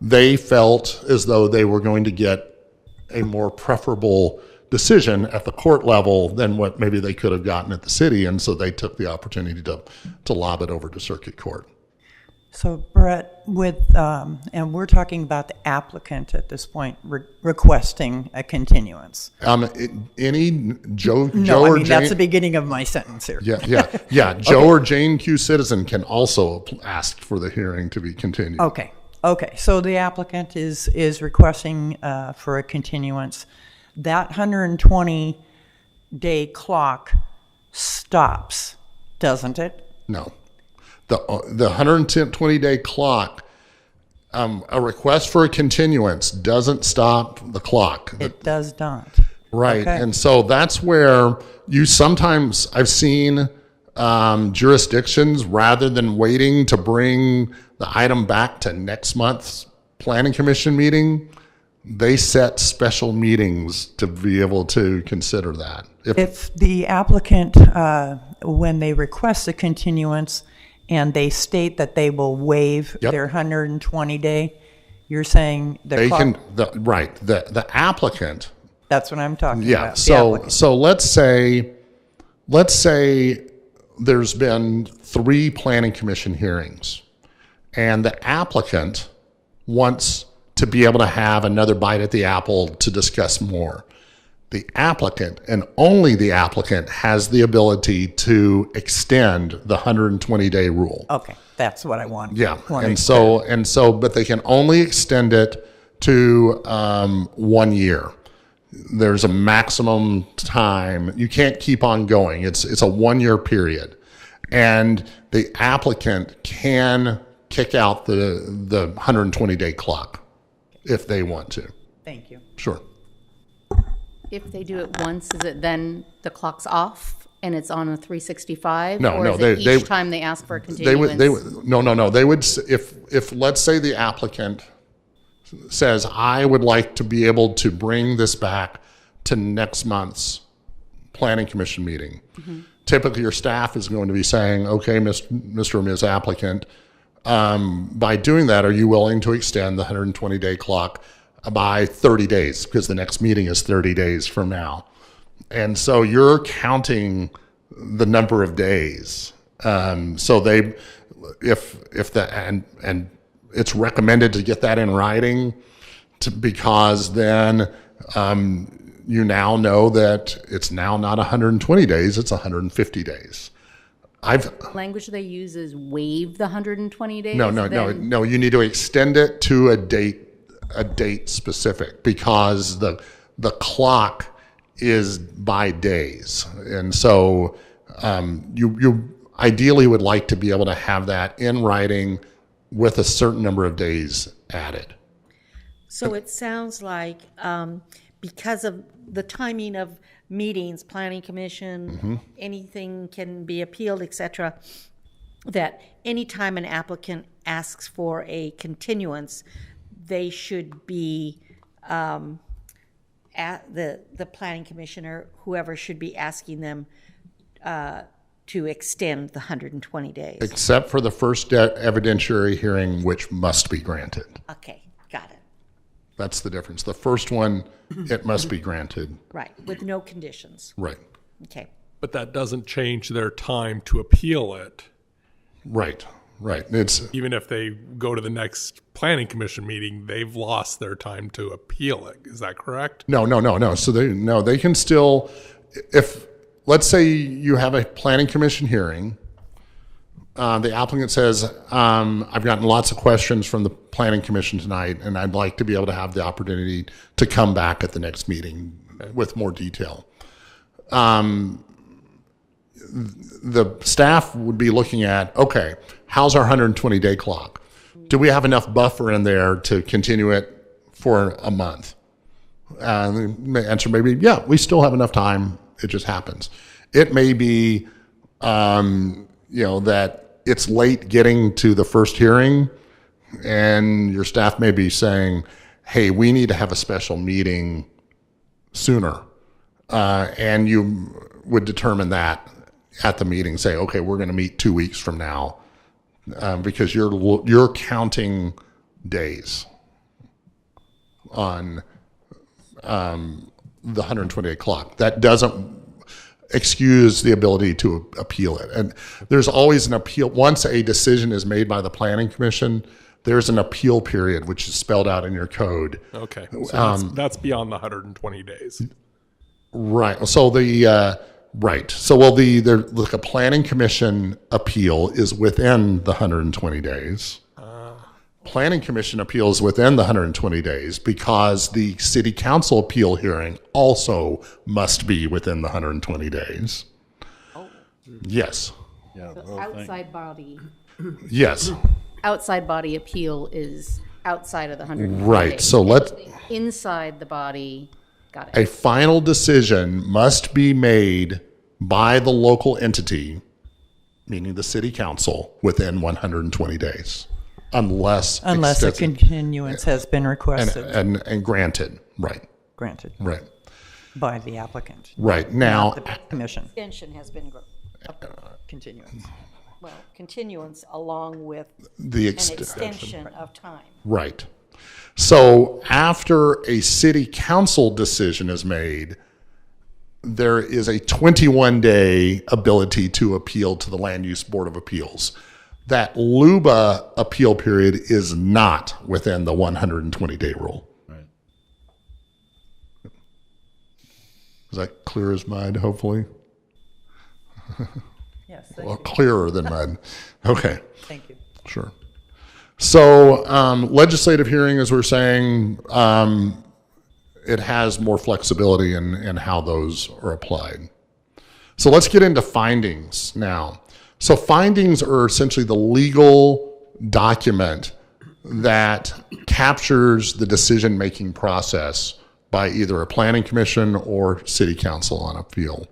they felt as though they were going to get a more preferable decision at the court level than what maybe they could have gotten at the city, and so they took the opportunity to lob it over to circuit court. So Brett, and we're talking about the applicant at this point requesting a continuance. Joe No, or I mean, Jane, that's the beginning of my sentence here. yeah. Joe or Jane Q. Citizen can also ask for the hearing to be continued. Okay. So the applicant is requesting for a continuance. That 120-day clock stops, doesn't it? No. The 120-day clock, a request for a continuance doesn't stop the clock. It does not. Right. Okay. And so that's where I've seen jurisdictions, rather than waiting to bring the item back to next month's planning commission meeting, they set special meetings to be able to consider that. If the applicant, when they request a continuance and they state that they will waive their 120-day, you're saying the applicant. That's what I'm talking about. So let's say there's been 3 planning commission hearings, and the applicant wants to be able to have another bite at the apple to discuss more. The applicant, and only the applicant, has the ability to extend the 120-day rule. Okay, that's what I want. Yeah, but they can only extend it to 1 year. There's a maximum time. You can't keep on going. It's a 1-year period, and the applicant can kick out the 120-day clock if they want to. Thank you. Sure. If they do it once, is it then the clock's off and it's on a 365? No, or no. is it each time they ask for a continuance? No. They would, if let's say the applicant says, I would like to be able to bring this back to next month's planning commission meeting. Mm-hmm. Typically, your staff is going to be saying, okay, Mr. or Ms. Applicant, by doing that, are you willing to extend the 120-day clock by 30 days? Because the next meeting is 30 days from now. And so you're counting the number of days. So it's recommended to get that in writing because then you now know that it's now not 120 days, it's 150 days. Language they use is waive the 120 days? No. You need to extend it to a date specific, because the clock is by days. And so you ideally would like to be able to have that in writing with a certain number of days added. So it sounds like because of the timing of meetings, planning commission, anything can be appealed, etc., that anytime an applicant asks for a continuance, they should be, at the planning commissioner, whoever should be asking them to extend the 120 days. Except for the first evidentiary hearing, which must be granted. Okay, got it. That's the difference. The first one, it must be granted. Right, with no conditions. Right. Okay. But that doesn't change their time to appeal it. Right. Right. It's Even if they go to the next planning commission meeting, they've lost their time to appeal it. Is that correct? no. So they can still, if, let's say you have a planning commission hearing, the applicant says, I've gotten lots of questions from the planning commission tonight, and I'd like to be able to have the opportunity to come back at the next meeting with more detail. The staff would be looking at, okay, how's our 120-day clock? Do we have enough buffer in there to continue it for a month? The answer may be, yeah, we still have enough time. It just happens. It may be, that it's late getting to the first hearing, and your staff may be saying, hey, we need to have a special meeting sooner. And you would determine that at the meeting, say, okay, we're going to meet 2 weeks from now, because you're counting days on the 120-day clock. That doesn't excuse the ability to appeal it. And there's always an appeal. Once a decision is made by the planning commission, there's an appeal period, which is spelled out in your code. Okay. So that's beyond the 120 days. Right. So right. So like a planning commission appeal is within the 120 days. Planning commission appeal is within the 120 days because the city council appeal hearing also must be within the 120 days. Oh. Yes. Yeah. The outside body, Yes. outside body appeal is outside of the 120 Right. days. So Inside the body, got a it. final decision must be made by the local entity, meaning the city council, within 120 days. Unless a extensive- continuance has been requested, and granted. Right. granted Right. by the applicant. Right. Now, Not the commission. Extension has been, Continuance. well, continuance along with the an extension of time. Right. So after a city council decision is made, there is a 21-day ability to appeal to the Land Use Board of Appeals. That LUBA appeal period is not within the 120-day rule. Right. Is that clear as mud, hopefully? Yes, Well, clearer than mud. Okay. thank you. Sure. So legislative hearing, as we're saying, it has more flexibility in how those are applied. So let's get into findings now. So findings are essentially the legal document that captures the decision-making process by either a planning commission or city council on appeal.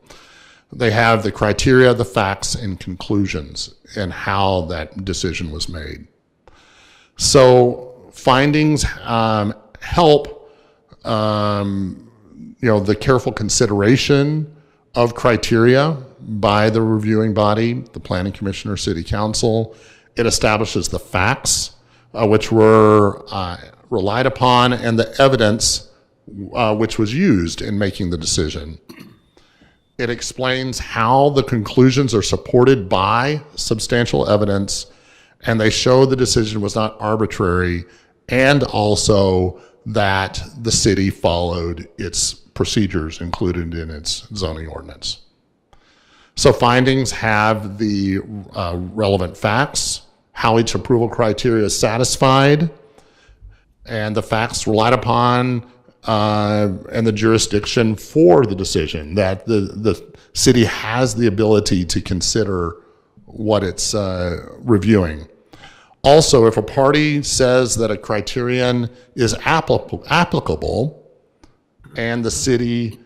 They have the criteria, the facts, and conclusions and how that decision was made. So findings help, the careful consideration of criteria by the reviewing body, the planning commission or city council. It establishes the facts which were relied upon and the evidence which was used in making the decision. It explains how the conclusions are supported by substantial evidence, and they show the decision was not arbitrary, and also that the city followed its procedures included in its zoning ordinance. So findings have the relevant facts, how each approval criteria is satisfied, and the facts relied upon and the jurisdiction for the decision, that the city has the ability to consider what it's reviewing. Also, if a party says that a criterion is applicable and the city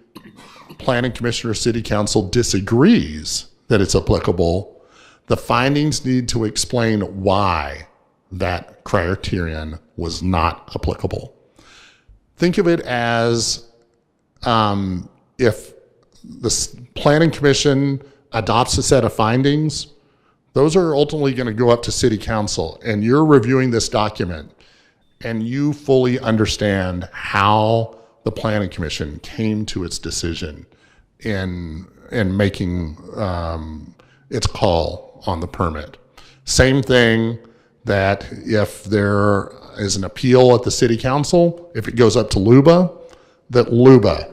planning commission or city council disagrees that it's applicable, the findings need to explain why that criterion was not applicable. Think of it as if the Planning Commission adopts a set of findings, those are ultimately going to go up to City Council, and you're reviewing this document, and you fully understand how the Planning Commission came to its decision in making its call on the permit. Same thing that if there is an appeal at the City Council, if it goes up to LUBA, that LUBA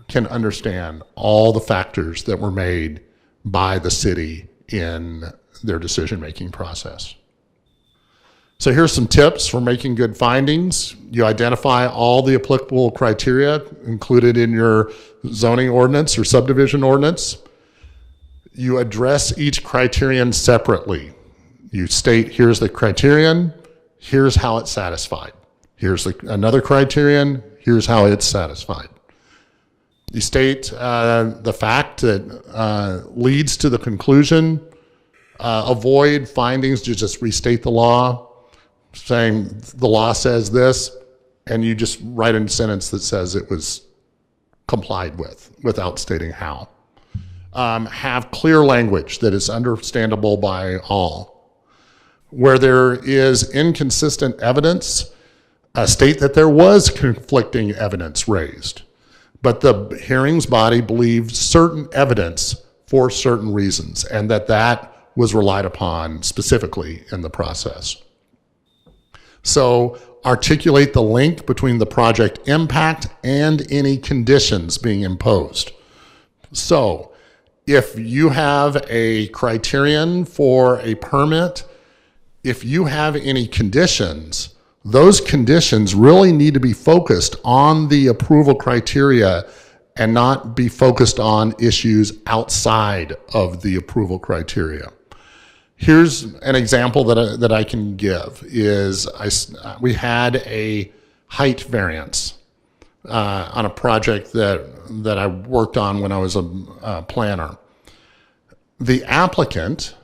can understand all the factors that were made by the city in their decision-making process. So here's some tips for making good findings. You identify all the applicable criteria included in your zoning ordinance or subdivision ordinance. You address each criterion separately. You state, here's the criterion, here's how it's satisfied. Here's another criterion, here's how it's satisfied. You state the fact that leads to the conclusion. Avoid findings, you just restate the law, saying the law says this, and you just write a sentence that says it was complied with without stating how. Have clear language that is understandable by all. Where there is inconsistent evidence, state that there was conflicting evidence raised, but the hearings body believed certain evidence for certain reasons, and that was relied upon specifically in the process. So articulate the link between the project impact and any conditions being imposed. So if you have a criterion for a permit, if you have any conditions, those conditions really need to be focused on the approval criteria and not be focused on issues outside of the approval criteria. Here's an example that I can give is we had a height variance on a project that I worked on when I was a planner. The applicant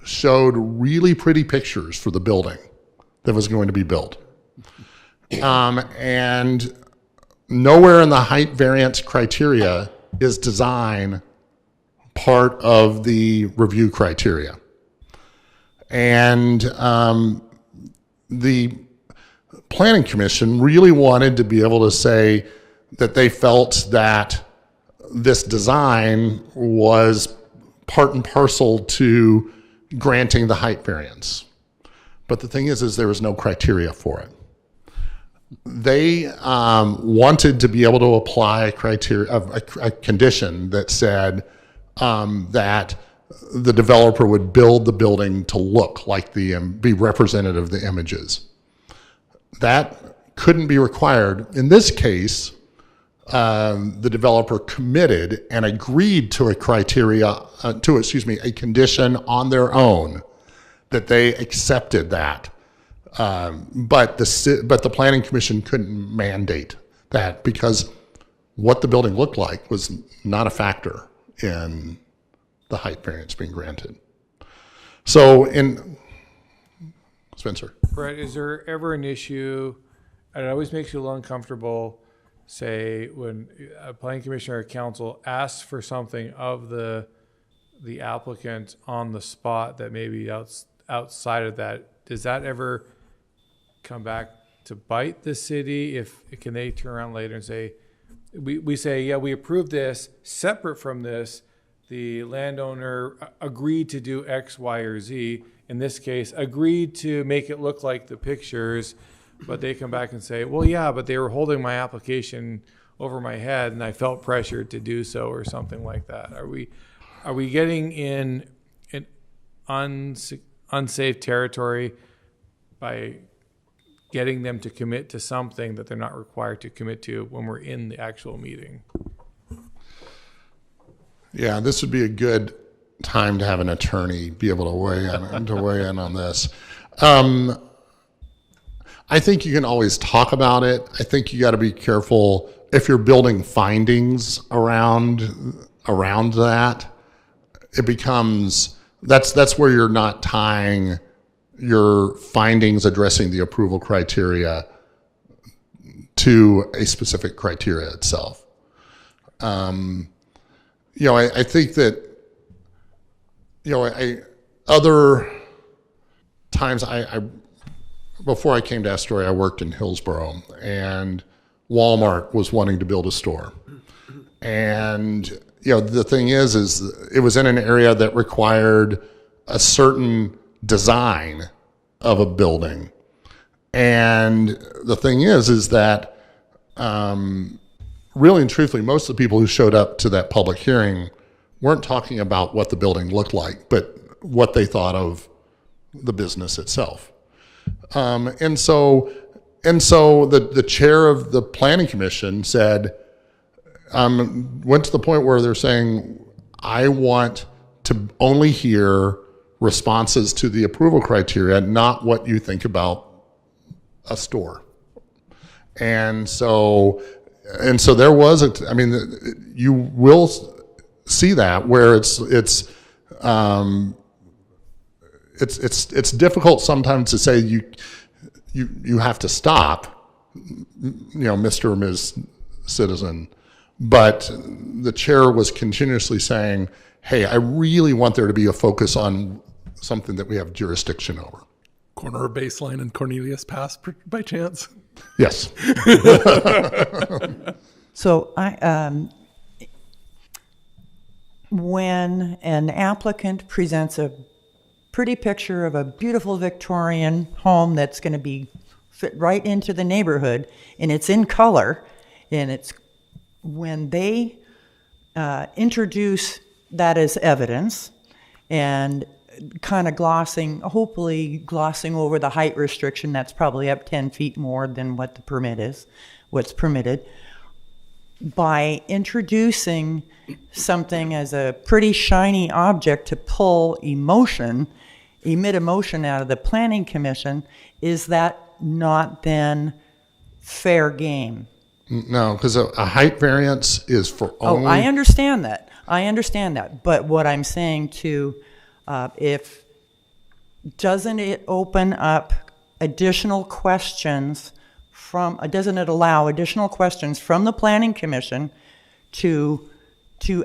showed really pretty pictures for the building that was going to be built. And nowhere in the height variance criteria is design part of the review criteria. And the Planning Commission really wanted to be able to say that they felt that this design was part and parcel to granting the height variance. But the thing is there was no criteria for it. They wanted to be able to apply a condition that said that the developer would build the building to look like be representative of the images. That couldn't be required. In this case, the developer committed and agreed to a condition on their own that they accepted that. But the Planning Commission couldn't mandate that because what the building looked like was not a factor in the height variance being granted. So Spencer. Brett, is there ever an issue, and it always makes you a little uncomfortable, say when a planning commissioner or council asks for something of the applicant on the spot that maybe outside of that, does that ever come back to bite the city? Can they turn around later and say, we say, yeah, we approved this, separate from this, the landowner agreed to do X, Y, or Z, in this case, agreed to make it look like the pictures, but they come back and say, well, yeah, but they were holding my application over my head and I felt pressured to do so, or something like that. Are we getting in unsafe territory by getting them to commit to something that they're not required to commit to when we're in the actual meeting? Yeah, this would be a good time to have an attorney be able to weigh in on this. I think you can always talk about it. I think you got to be careful if you're building findings around that. It becomes that's where you're not tying your findings addressing the approval criteria to a specific criteria itself. I think that, other times before I came to Astoria, I worked in Hillsborough, and Walmart was wanting to build a store. And, the thing is it was in an area that required a certain design of a building. And the thing is that, really and truthfully, most of the people who showed up to that public hearing weren't talking about what the building looked like, but what they thought of the business itself. And so the chair of the planning commission said, went to the point where they're saying, I want to only hear responses to the approval criteria, not what you think about a store. And so there was you will see that where it's difficult sometimes to say you have to stop, Mr. or Ms. Citizen, but the chair was continuously saying, hey, I really want there to be a focus on something that we have jurisdiction over. Corner of Baseline and Cornelius Pass by chance? Yes. So when an applicant presents a pretty picture of a beautiful Victorian home that's going to be fit right into the neighborhood, and it's in color, and it's when they introduce that as evidence and kind of hopefully glossing over the height restriction that's probably up 10 feet more than what the permit is, what's permitted, by introducing something as a pretty shiny object to emit emotion out of the planning commission, is that not then fair game? No, because a height variance is for only... Oh, I understand that. But what I'm saying too, doesn't it open up additional questions doesn't it allow additional questions from the planning commission to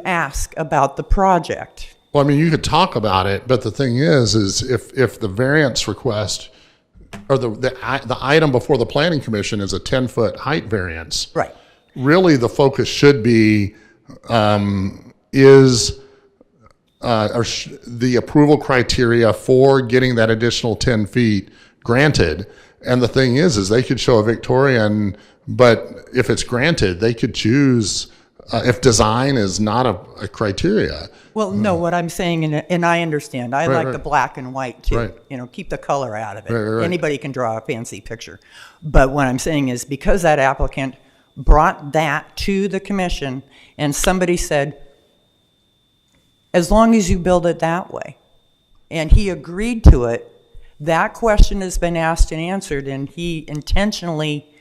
ask about the project? Well, you could talk about it, but the thing is if the variance request or the item before the planning commission is a 10-foot height variance, right? Really, the focus should be the approval criteria for getting that additional 10 feet granted. And the thing is they could show a Victorian, but if it's granted, they could choose if design is not a criteria. Well, no, what I'm saying, and I understand, I like right. the black and white too. Right. Keep the color out of it. Right. Anybody can draw a fancy picture. But what I'm saying is because that applicant brought that to the commission and somebody said, as long as you build it that way, and he agreed to it, that question has been asked and answered, and he intentionally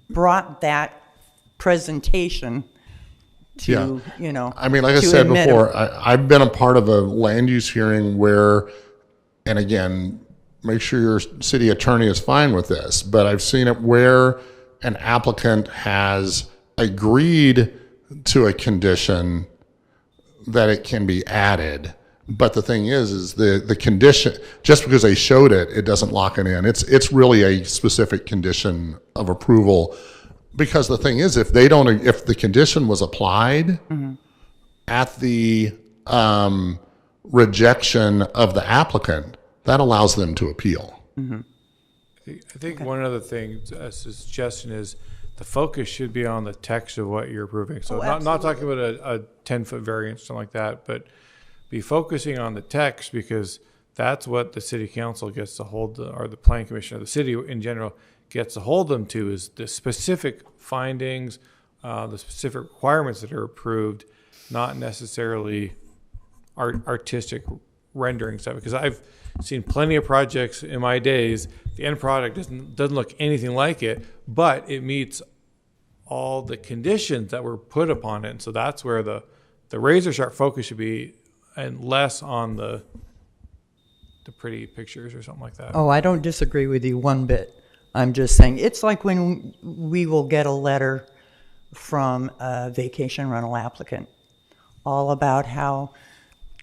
brought that presentation to, like I said before, I've been a part of a land use hearing where, and again, make sure your city attorney is fine with this, but I've seen it where an applicant has agreed to a condition that it can be added. But the thing is the condition, just because they showed it, it doesn't lock it in. It's really a specific condition of approval, because the thing is, if the condition was applied at the rejection of the applicant, that allows them to appeal. I think one other thing, a suggestion is the focus should be on the text of what you're approving. So not talking about a 10-foot variance, something like that, but be focusing on the text, because that's what the city council gets to hold, or the planning commission, or the city in general gets to hold them to, is the specific findings, the specific requirements that are approved, not necessarily artistic rendering stuff. Because I've seen plenty of projects in my days, the end product doesn't look anything like it, but it meets all the conditions that were put upon it. And so that's where the razor sharp focus should be, and less on the the pretty pictures or something like that. Oh, I don't disagree with you one bit. I'm just saying, it's like when we will get a letter from a vacation rental applicant all about how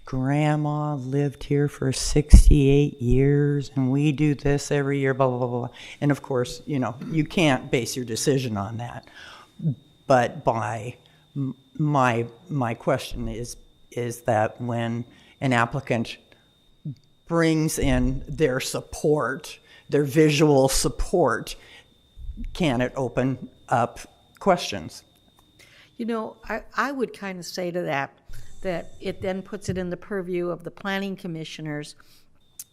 grandma lived here for 68 years and we do this every year, blah, blah, blah, blah. And of course, you can't base your decision on that. But my question is that when an applicant brings in their support, their visual support, can it open up questions? I would kind of say to that it then puts it in the purview of the planning commissioners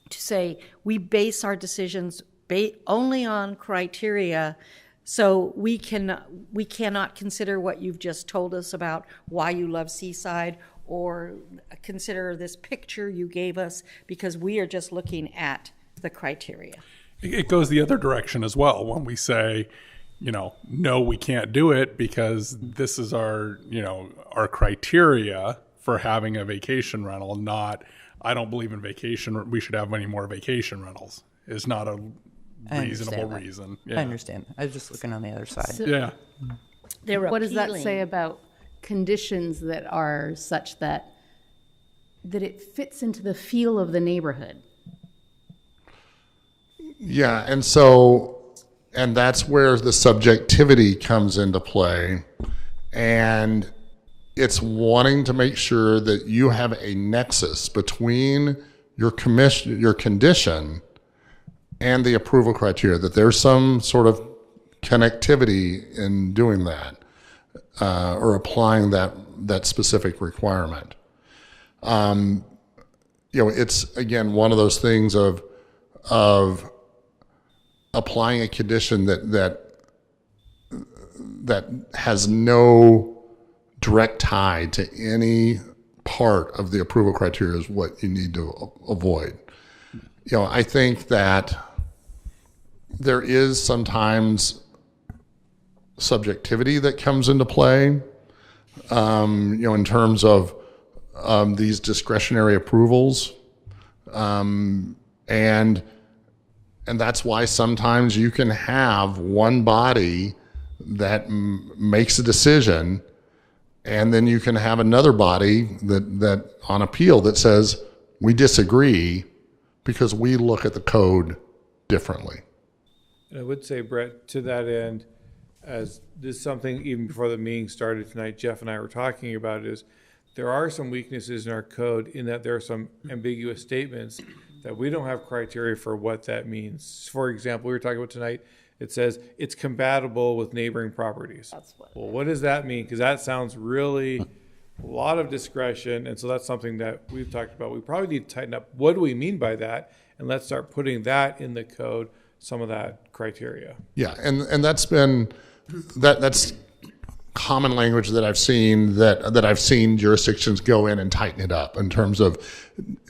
to say, we base our decisions only on criteria, so we cannot consider what you've just told us about why you love Seaside, or consider this picture you gave us, because we are just looking at the criteria. It goes the other direction as well when we say, no, we can't do it because this is our criteria for having a vacation rental, not, I don't believe in vacation, we should have many more vacation rentals, is not a reasonable reason. Yeah. I understand. I was just looking on the other side. Yeah. What does that say about conditions that are such that it fits into the feel of the neighborhood? Yeah, and that's where the subjectivity comes into play, and it's wanting to make sure that you have a nexus between your condition and the approval criteria, that there's some sort of connectivity in doing that, or applying that specific requirement. It's again one of those things of applying a condition that has no direct tie to any part of the approval criteria is what you need to avoid. I think that there is sometimes subjectivity that comes into play, in terms of these discretionary approvals, and that's why sometimes you can have one body that makes a decision, and then you can have another body that on appeal that says, we disagree because we look at the code differently. And I would say, Brett, to that end, as this is something even before the meeting started tonight, Jeff and I were talking about, is there are some weaknesses in our code in that there are some ambiguous statements that we don't have criteria for what that means. For example, we were talking about tonight, it says it's compatible with neighboring properties. Well, what does that mean? Because that sounds really a lot of discretion. And so that's something that we've talked about. We probably need to tighten up. What do we mean by that? And let's start putting that in the code, some of that criteria. Yeah, and that's common language that I've seen jurisdictions go in and tighten it up in terms of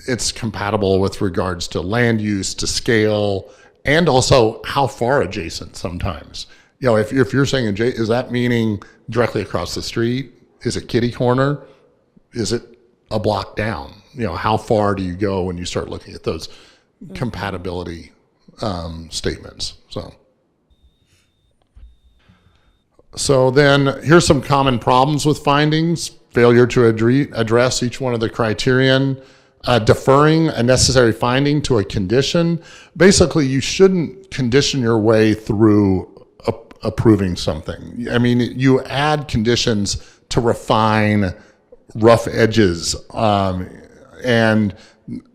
it's compatible with regards to land use, to scale, and also how far adjacent sometimes. If you're saying adjacent, is that meaning directly across the street? Is it kitty corner? Is it a block down? How far do you go when you start looking at those compatibility statements? So then here's some common problems with findings: failure to address each one of the criterion, deferring a necessary finding to a condition. Basically, you shouldn't condition your way through approving something. I mean, you add conditions to refine rough edges and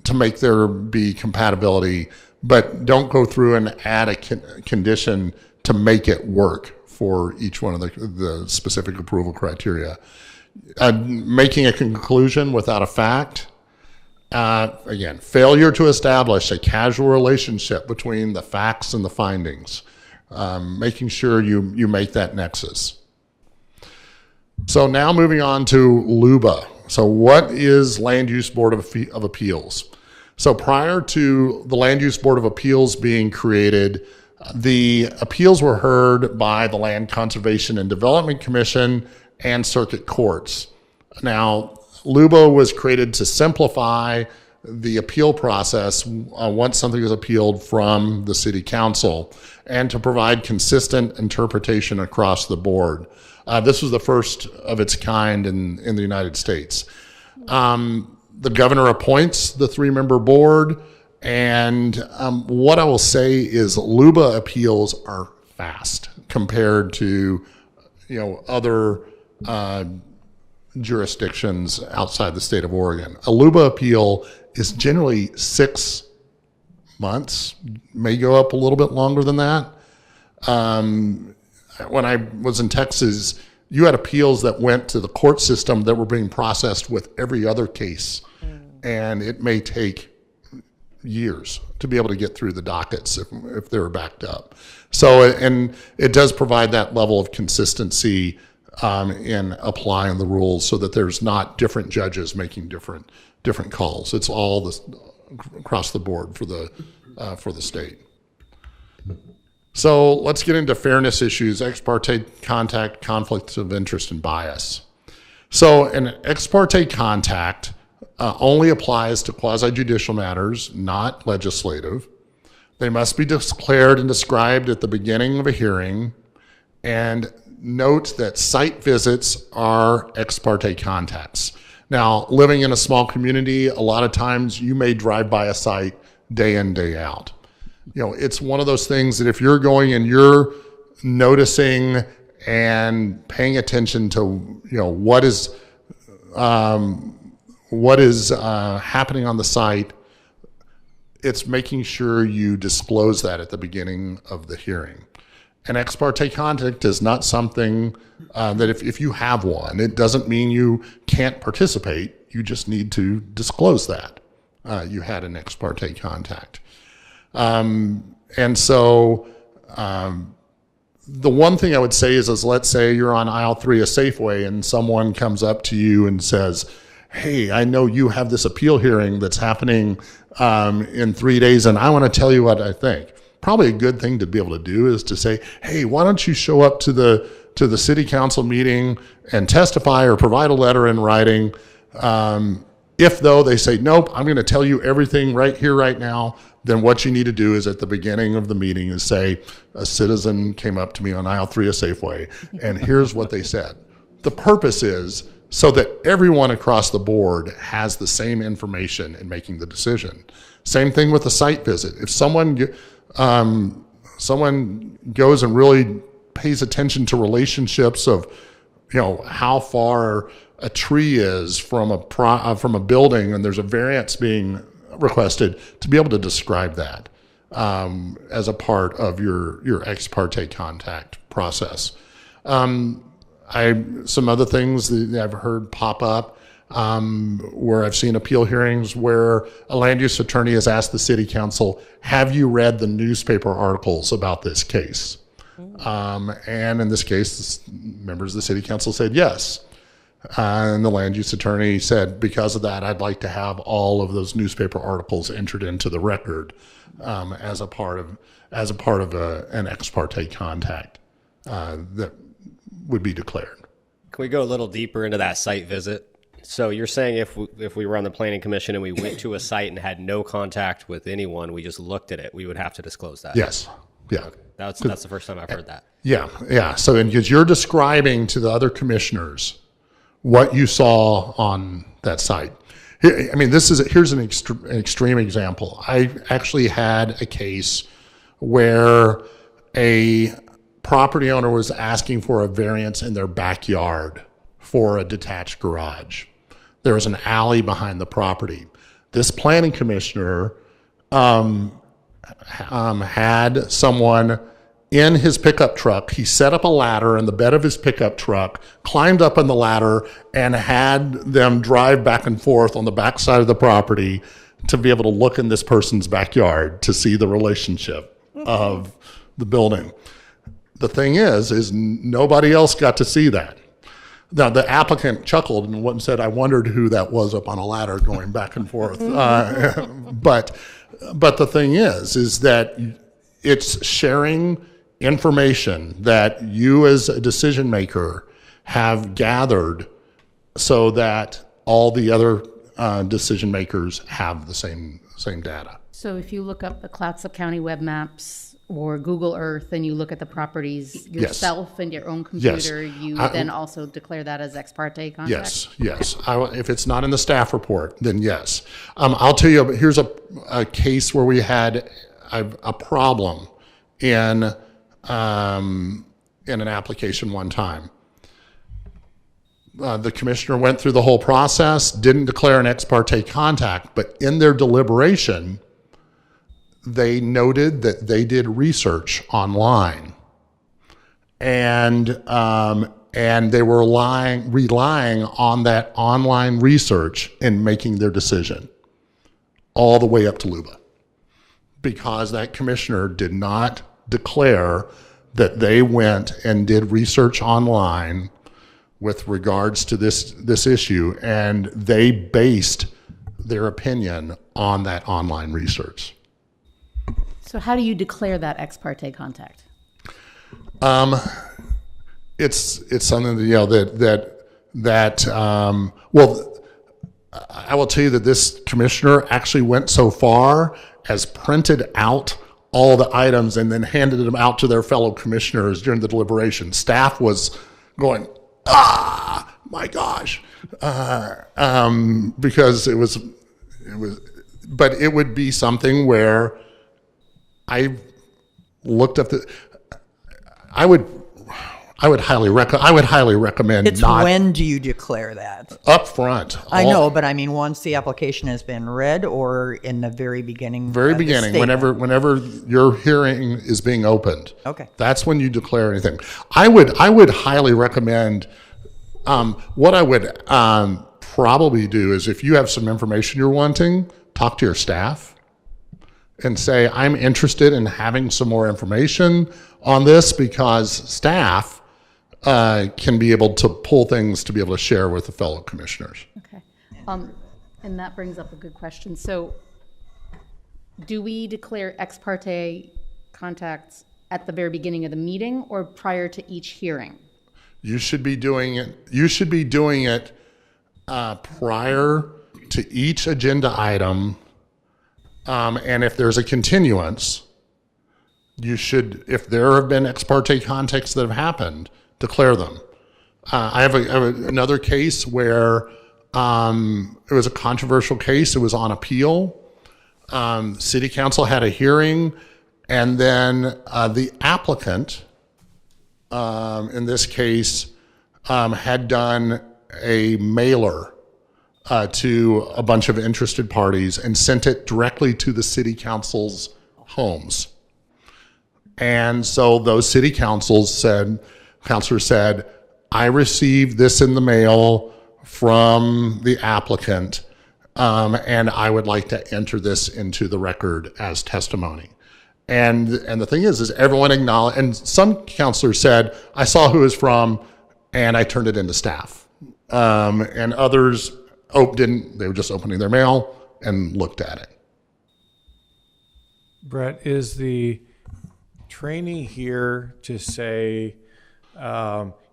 to make there be compatibility, but don't go through and add a condition to make it work for each one of the specific approval criteria. Making a conclusion without a fact. Again, failure to establish a causal relationship between the facts and the findings. Making sure you make that nexus. So now moving on to LUBA. So what is Land Use Board of Appeals? So prior to the Land Use Board of Appeals being created, the appeals were heard by the Land Conservation and Development Commission and circuit courts. Now, LUBA was created to simplify the appeal process once something is appealed from the city council, and to provide consistent interpretation across the board. This was the first of its kind in the United States. The governor appoints the 3-member board, and what I will say is LUBA appeals are fast compared to other jurisdictions outside the state of Oregon. A LUBA appeal is generally 6 months, may go up a little bit longer than that. When I was in Texas, you had appeals that went to the court system that were being processed with every other case, and it may take years to be able to get through the dockets if they were backed up. So, and it does provide that level of consistency in applying the rules, so that there's not different judges making different calls. It's all across the board for the state. So let's get into fairness issues, ex parte contact, conflicts of interest, and bias. So an ex parte contact only applies to quasi-judicial matters, not legislative. They must be declared and described at the beginning of a hearing. And note that site visits are ex parte contacts. Now, living in a small community, a lot of times you may drive by a site day in, day out. It's one of those things that if you're going and you're noticing and paying attention to, what is happening on the site, it's making sure you disclose that at the beginning of the hearing. An ex parte contact is not something that if you have one, it doesn't mean you can't participate. You just need to disclose that you had an ex parte contact. And so the one thing I would say is let's say you're on aisle 3 of Safeway and someone comes up to you and says, hey, I know you have this appeal hearing that's happening in 3 days, and I want to tell you what I think. Probably a good thing to be able to do is to say, hey, why don't you show up to the city council meeting and testify or provide a letter in writing. If though they say, nope, I'm going to tell you everything right here, right now, then what you need to do is at the beginning of the meeting is say, a citizen came up to me on aisle 3 of Safeway, and here's what they said. The purpose is so that everyone across the board has the same information in making the decision. Same thing with a site visit. If someone goes and really pays attention to relationships of, how far a tree is from a building, and there's a variance being requested, to be able to describe that as a part of your ex parte contact process. Some other things that I've heard pop up where I've seen appeal hearings where a land use attorney has asked the city council, have you read the newspaper articles about this case? And in this case, members of the city council said yes. And the land use attorney said, because of that, I'd like to have all of those newspaper articles entered into the record as a part of an ex parte contact that would be declared. Can we go a little deeper into that site visit? So you're saying if we were on the planning commission and we went to a site and had no contact with anyone, we just looked at it, we would have to disclose that? Yes. Yeah. Okay. That's the first time I've heard that. Yeah. So because you're describing to the other commissioners what you saw on that site. Here's an extreme example. I actually had a case where a property owner was asking for a variance in their backyard for a detached garage. There was an alley behind the property. This planning commissioner had someone in his pickup truck. He set up a ladder in the bed of his pickup truck, climbed up on the ladder, and had them drive back and forth on the backside of the property to be able to look in this person's backyard to see the relationship of the building. The thing is nobody else got to see that. Now, the applicant chuckled and said, I wondered who that was up on a ladder going back and forth. But the thing is that it's sharing information that you as a decision maker have gathered so that all the other decision makers have the same data. So if you look up the Clatsop County web maps or Google Earth and you look at the properties yourself and your own computer, you then also declare that as ex parte contact? Yes. If it's not in the staff report, then yes. I'll tell you, here's a case where we had a problem in an application one time. The commissioner went through the whole process, didn't declare an ex parte contact, but in their deliberation, they noted that they did research online, and they were relying on that online research in making their decision, all the way up to LUBA, because that commissioner did not declare that they went and did research online with regards to this issue, and they based their opinion on that online research. So how do you declare that ex parte contact? It's something that well, I will tell you that this commissioner actually went so far as printed out all the items and then handed them out to their fellow commissioners during the deliberation. Staff was going, my gosh, because it was, but it would be something where I looked up I would highly recommend. It's when do you declare that? Up front. I know, but I mean, once the application has been read, or in the very beginning. Very beginning, whenever your hearing is being opened. Okay. That's when you declare anything. I would highly recommend. What I would probably do is, if you have some information you're wanting, talk to your staff and say, I'm interested in having some more information on this, because staff can be able to pull things to be able to share with the fellow commissioners. Okay. And that brings up a good question. So do we declare ex parte contacts at the very beginning of the meeting or prior to each hearing? You should be doing it. Prior to each agenda item, and if there's a continuance, you should, if there have been ex parte contacts that have happened, declare them. I have another case where it was a controversial case. It was on appeal. City Council had a hearing, and then the applicant, in this case, had done a mailer to a bunch of interested parties and sent it directly to the City Council's homes. And so those city councilors said, I received this in the mail from the applicant, and I would like to enter this into the record as testimony. And the thing is everyone acknowledged, and some counselors said, I saw who it was from, and I turned it into staff. And others didn't. They were just opening their mail and looked at it. Brett, is the training here to say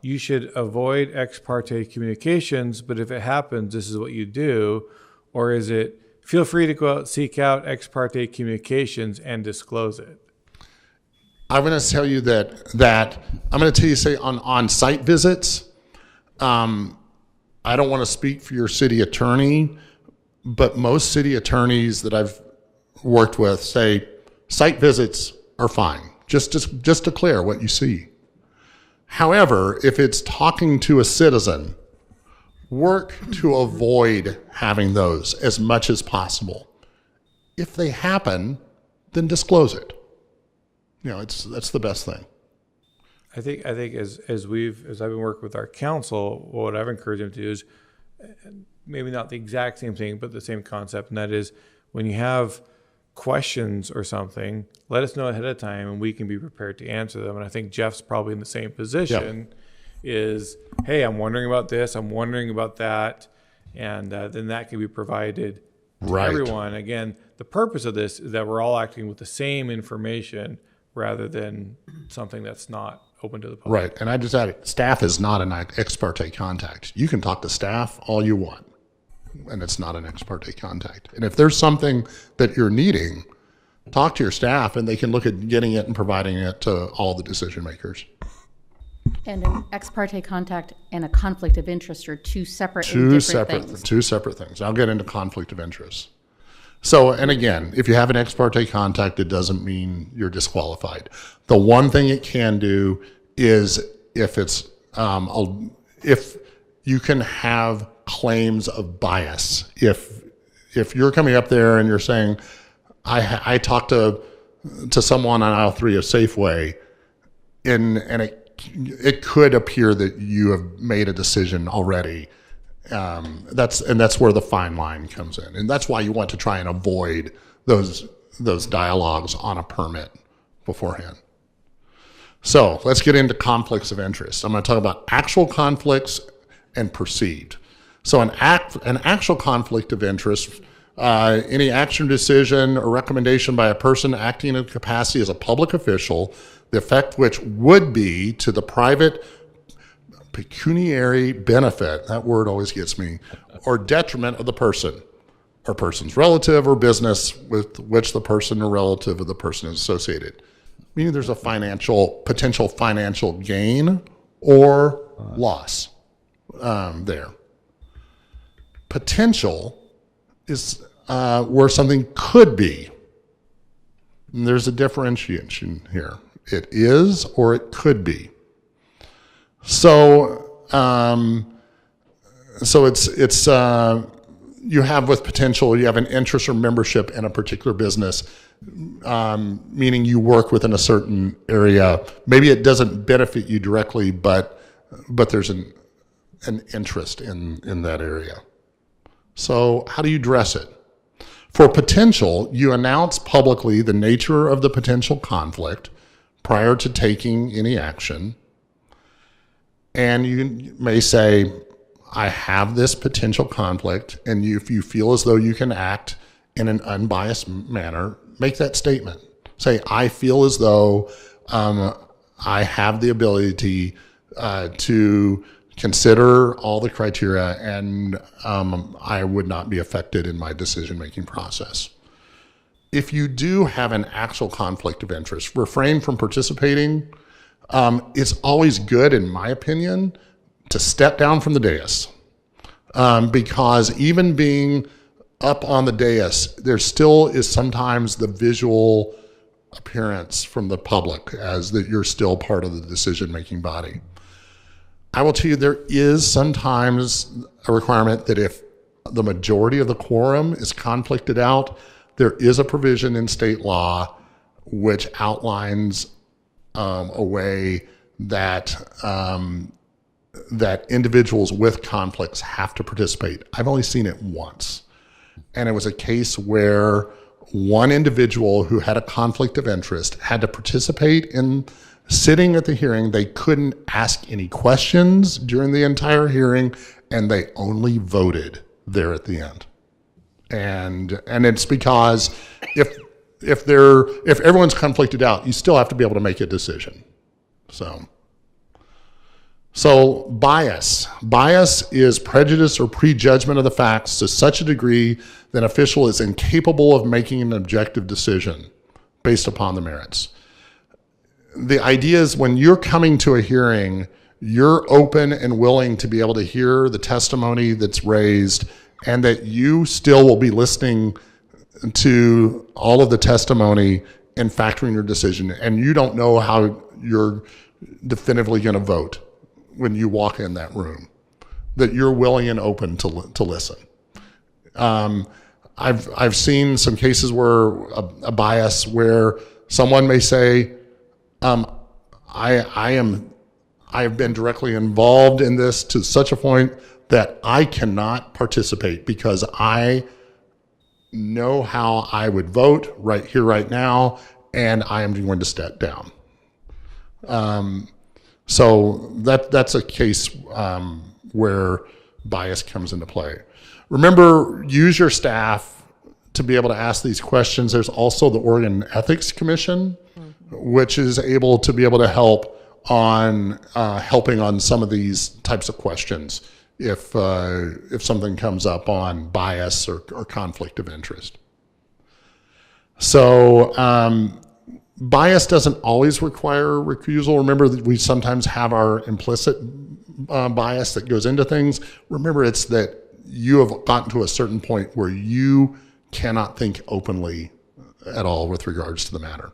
you should avoid ex parte communications, but if it happens, this is what you do? Or is it feel free to go out, seek out ex parte communications and disclose it? I'm going to tell you that I'm going to tell you, say, on site visits, I don't want to speak for your city attorney, but most city attorneys that I've worked with say site visits are fine. Just declare what you see. However, if it's talking to a citizen, work to avoid having those as much as possible. If they happen, then disclose it. That's the best thing. I think as I've been working with our council, what I've encouraged them to do is maybe not the exact same thing, but the same concept, and that is when you have questions or something, let us know ahead of time and we can be prepared to answer them. And I think Jeff's probably in the same position. Is, hey, I'm wondering about this, I'm wondering about that, and then that can be provided to everyone. Again, the purpose of this is that we're all acting with the same information rather than something that's not open to the public. Right, and I just added, staff is not an ex parte contact. You can talk to staff all you want. and it's not an ex parte contact. And if there's something that you're needing, talk to your staff and they can look at getting it and providing it to all the decision makers. And an ex parte contact and a conflict of interest are two separate and different things. Two separate things. I'll get into conflict of interest. So, and again, if you have an ex parte contact, it doesn't mean you're disqualified. The one thing it can do is if it's, if you can have claims of bias. If you're coming up there and you're saying, I talked to someone on aisle 3 of Safeway, and it could appear that you have made a decision already. That's where the fine line comes in, and that's why you want to try and avoid those dialogues on a permit beforehand. So let's get into conflicts of interest. I'm going to talk about actual conflicts and perceived. So an actual conflict of interest, any action, decision, or recommendation by a person acting in capacity as a public official, the effect which would be to the private pecuniary benefit, that word always gets me, or detriment of the person or person's relative or business with which the person or relative of the person is associated. Meaning there's a potential financial gain or loss there. Potential is where something could be. And there's a differentiation here. It is or it could be. So, it's you have with potential, you have an interest or membership in a particular business, meaning you work within a certain area. Maybe it doesn't benefit you directly, but there's an interest in that area. So how do you address it? For potential, you announce publicly the nature of the potential conflict prior to taking any action. And you may say, I have this potential conflict, and if you feel as though you can act in an unbiased manner, make that statement. Say, I feel as though I have the ability to consider all the criteria, and I would not be affected in my decision-making process. If you do have an actual conflict of interest, refrain from participating. It's always good, in my opinion, to step down from the dais, because even being up on the dais, there still is sometimes the visual appearance from the public as that you're still part of the decision-making body. I will tell you, there is sometimes a requirement that if the majority of the quorum is conflicted out, there is a provision in state law which outlines a way that that individuals with conflicts have to participate. I've only seen it once, and it was a case where one individual who had a conflict of interest had to participate in sitting at the hearing. They couldn't ask any questions during the entire hearing, and they only voted there at the end. And it's because if everyone's conflicted out, you still have to be able to make a decision. So bias. Bias is prejudice or prejudgment of the facts to such a degree that an official is incapable of making an objective decision based upon the merits. The idea is when you're coming to a hearing, you're open and willing to be able to hear the testimony that's raised, and that you still will be listening to all of the testimony and factoring your decision. And you don't know how you're definitively going to vote when you walk in that room, that you're willing and open to listen. I've seen some cases where a bias where someone may say, I have been directly involved in this to such a point that I cannot participate because I know how I would vote right here, right now, and I am going to step down. So that's a case where bias comes into play. Remember, use your staff to be able to ask these questions. There's also the Oregon Ethics Commission, which is able to be able to help on helping on some of these types of questions. if something comes up on bias or conflict of interest. So bias doesn't always require recusal. Remember that we sometimes have our implicit bias that goes into things. Remember, it's that you have gotten to a certain point where you cannot think openly at all with regards to the matter.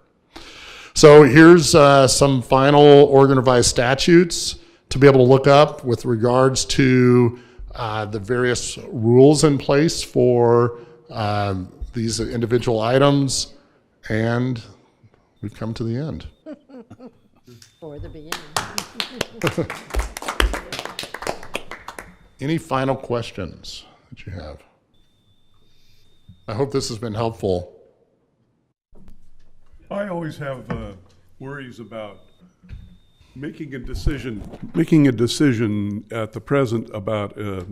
So here's some final Oregon Revised statutes to be able to look up with regards to the various rules in place for these individual items, and we've come to the end. For the beginning. Any final questions that you have? I hope this has been helpful. I always have worries about making a decision at the present about a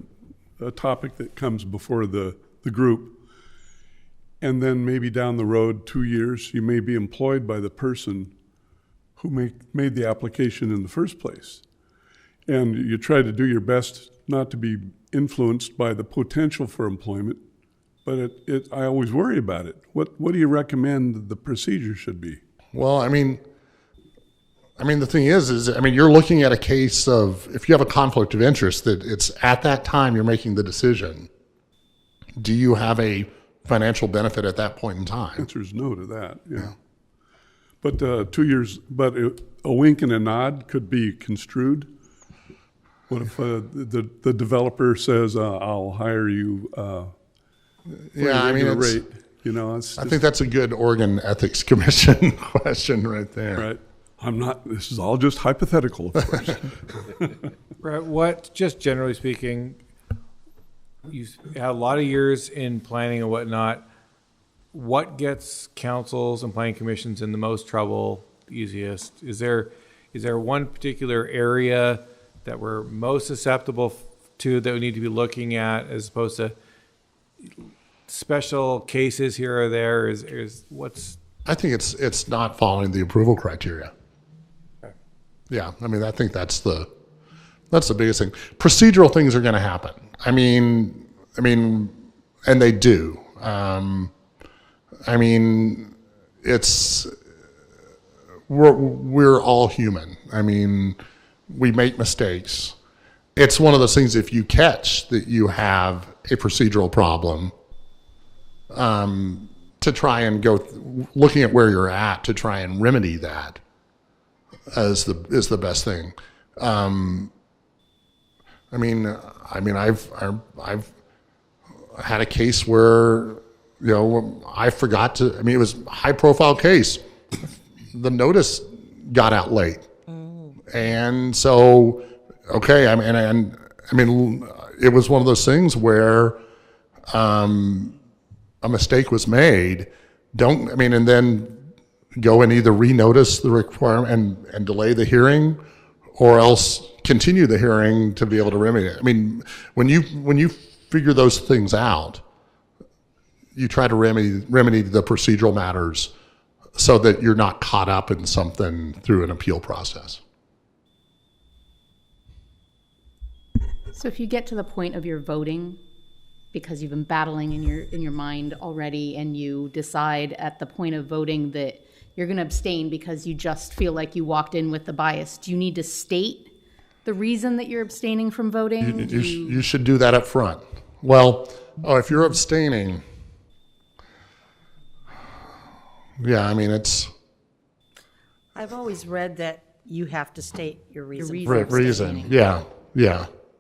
topic that comes before the group, and then maybe down the road, 2 years, you may be employed by the person who made the application in the first place. And you try to do your best not to be influenced by the potential for employment, but I always worry about it. What do you recommend the procedure should be? Well, I mean, the thing is, you're looking at a case of, if you have a conflict of interest, that it's at that time you're making the decision. Do you have a financial benefit at that point in time? Answer is no to that, yeah. But 2 years, but a wink and a nod could be construed. What if the developer says, I'll hire you yeah, rate? You know, it's just, I think that's a good Oregon Ethics Commission question right there. right. This is all just hypothetical, of course. Brett, what, just generally speaking, you had a lot of years in planning and whatnot. What gets councils and planning commissions in the most trouble, easiest? Is there one particular area that we're most susceptible to that we need to be looking at, as opposed to special cases here or there? Is what's? I think it's not following the approval criteria. Okay. Yeah, I think that's the biggest thing. Procedural things are going to happen. I mean, and they do. We're all human. We make mistakes. It's one of those things, if you catch that you have a procedural problem, to try and go looking at where you're at to try and remedy that is the best thing. I've had a case where, I forgot to, it was a high profile case. The notice got out late. And so, okay, it was one of those things where a mistake was made. And then go and either renotice the requirement and delay the hearing, or else continue the hearing to be able to remedy it. When you figure those things out, you try to remedy the procedural matters so that you're not caught up in something through an appeal process. So if you get to the point of your voting, because you've been battling in your mind already, and you decide at the point of voting that you're going to abstain because you just feel like you walked in with the bias, do you need to state the reason that you're abstaining from voting? You should do that up front. Well, if you're abstaining, yeah, it's... I've always read that you have to state your reason. Reason, yeah.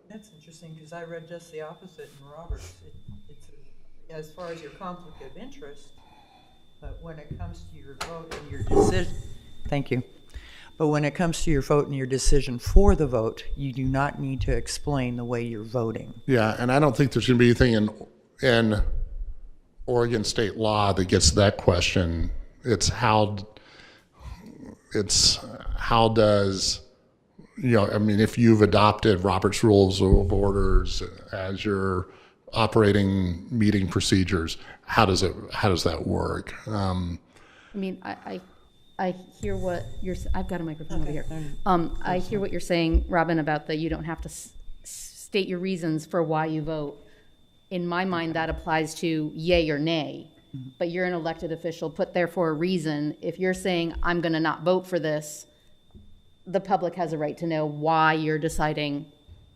That's interesting, because I read just the opposite in Roberts. It's as far as your conflict of interest, but when it comes to your vote and your decision, thank you. But when it comes to your vote and your decision for the vote, you do not need to explain the way you're voting. Yeah, and I don't think there's going to be anything in Oregon state law that gets to that question. It's how does, if you've adopted Robert's Rules of Orders as your operating meeting procedures, how does that work? I hear what you're. I've got a microphone over here. I hear what you're saying, Robin, about that you don't have to state state your reasons for why you vote. In my mind, that applies to yay or nay. But you're an elected official put there for a reason. If you're saying, I'm going to not vote for this, the public has a right to know why you're deciding,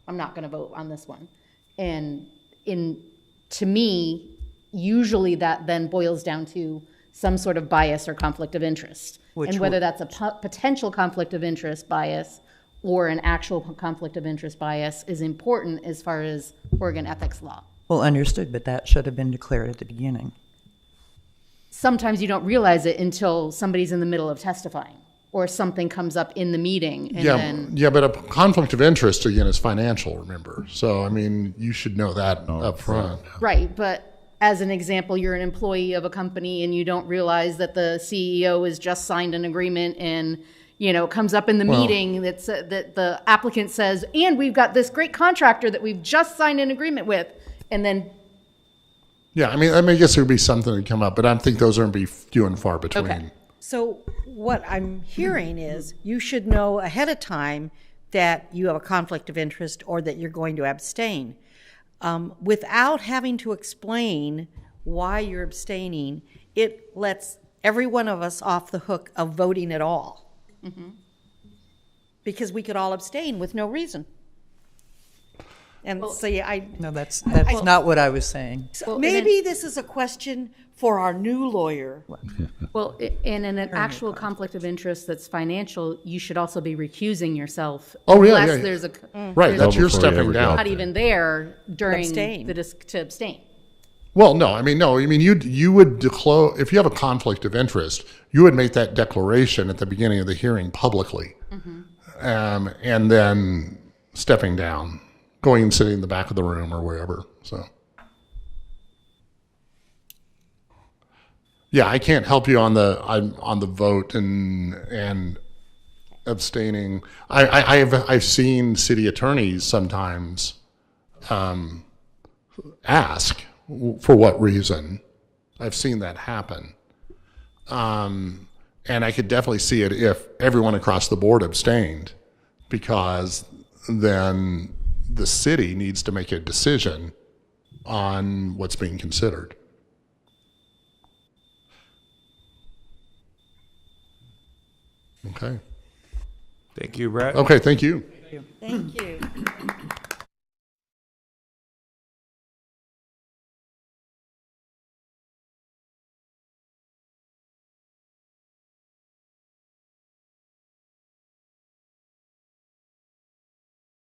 I'm not going to vote on this one. And to me, usually that then boils down to some sort of bias or conflict of interest. And whether that's a potential conflict of interest bias or an actual conflict of interest bias is important as far as Oregon ethics law. Well, understood, but that should have been declared at the beginning. Sometimes you don't realize it until somebody's in the middle of testifying or something comes up in the meeting. And yeah, but a conflict of interest, again, is financial, remember. So, I mean, you should know that up front. Right, but as an example, you're an employee of a company and you don't realize that the CEO has just signed an agreement and, you know, it comes up in the meeting that the applicant says, and we've got this great contractor that we've just signed an agreement with, and then... Yeah, I mean, I guess there would be something that come up, but I think those are going to be few and far between. Okay. So what I'm hearing is you should know ahead of time that you have a conflict of interest or that you're going to abstain. Without having to explain why you're abstaining, it lets every one of us off the hook of voting at all. Mm-hmm. Because we could all abstain with no reason. And No, that's not what I was saying. Maybe this is a question for our new lawyer. Well, in an actual conflict of interest that's financial, you should also be recusing yourself. Oh, yeah, unless yeah. there's a Right, that's your before you stepping ever down. not even there during Abstain. to abstain. Well, no, I mean, you would disclose, if you have a conflict of interest, you would make that declaration at the beginning of the hearing publicly. Mm-hmm. And then stepping down, going and sitting in the back of the room or wherever, so. Yeah, I can't help you on the vote and abstaining. I've seen city attorneys sometimes ask for what reason. I've seen that happen, and I could definitely see it if everyone across the board abstained, because then the city needs to make a decision on what's being considered. Okay. Thank you, Brett. Okay, thank you. Thank you.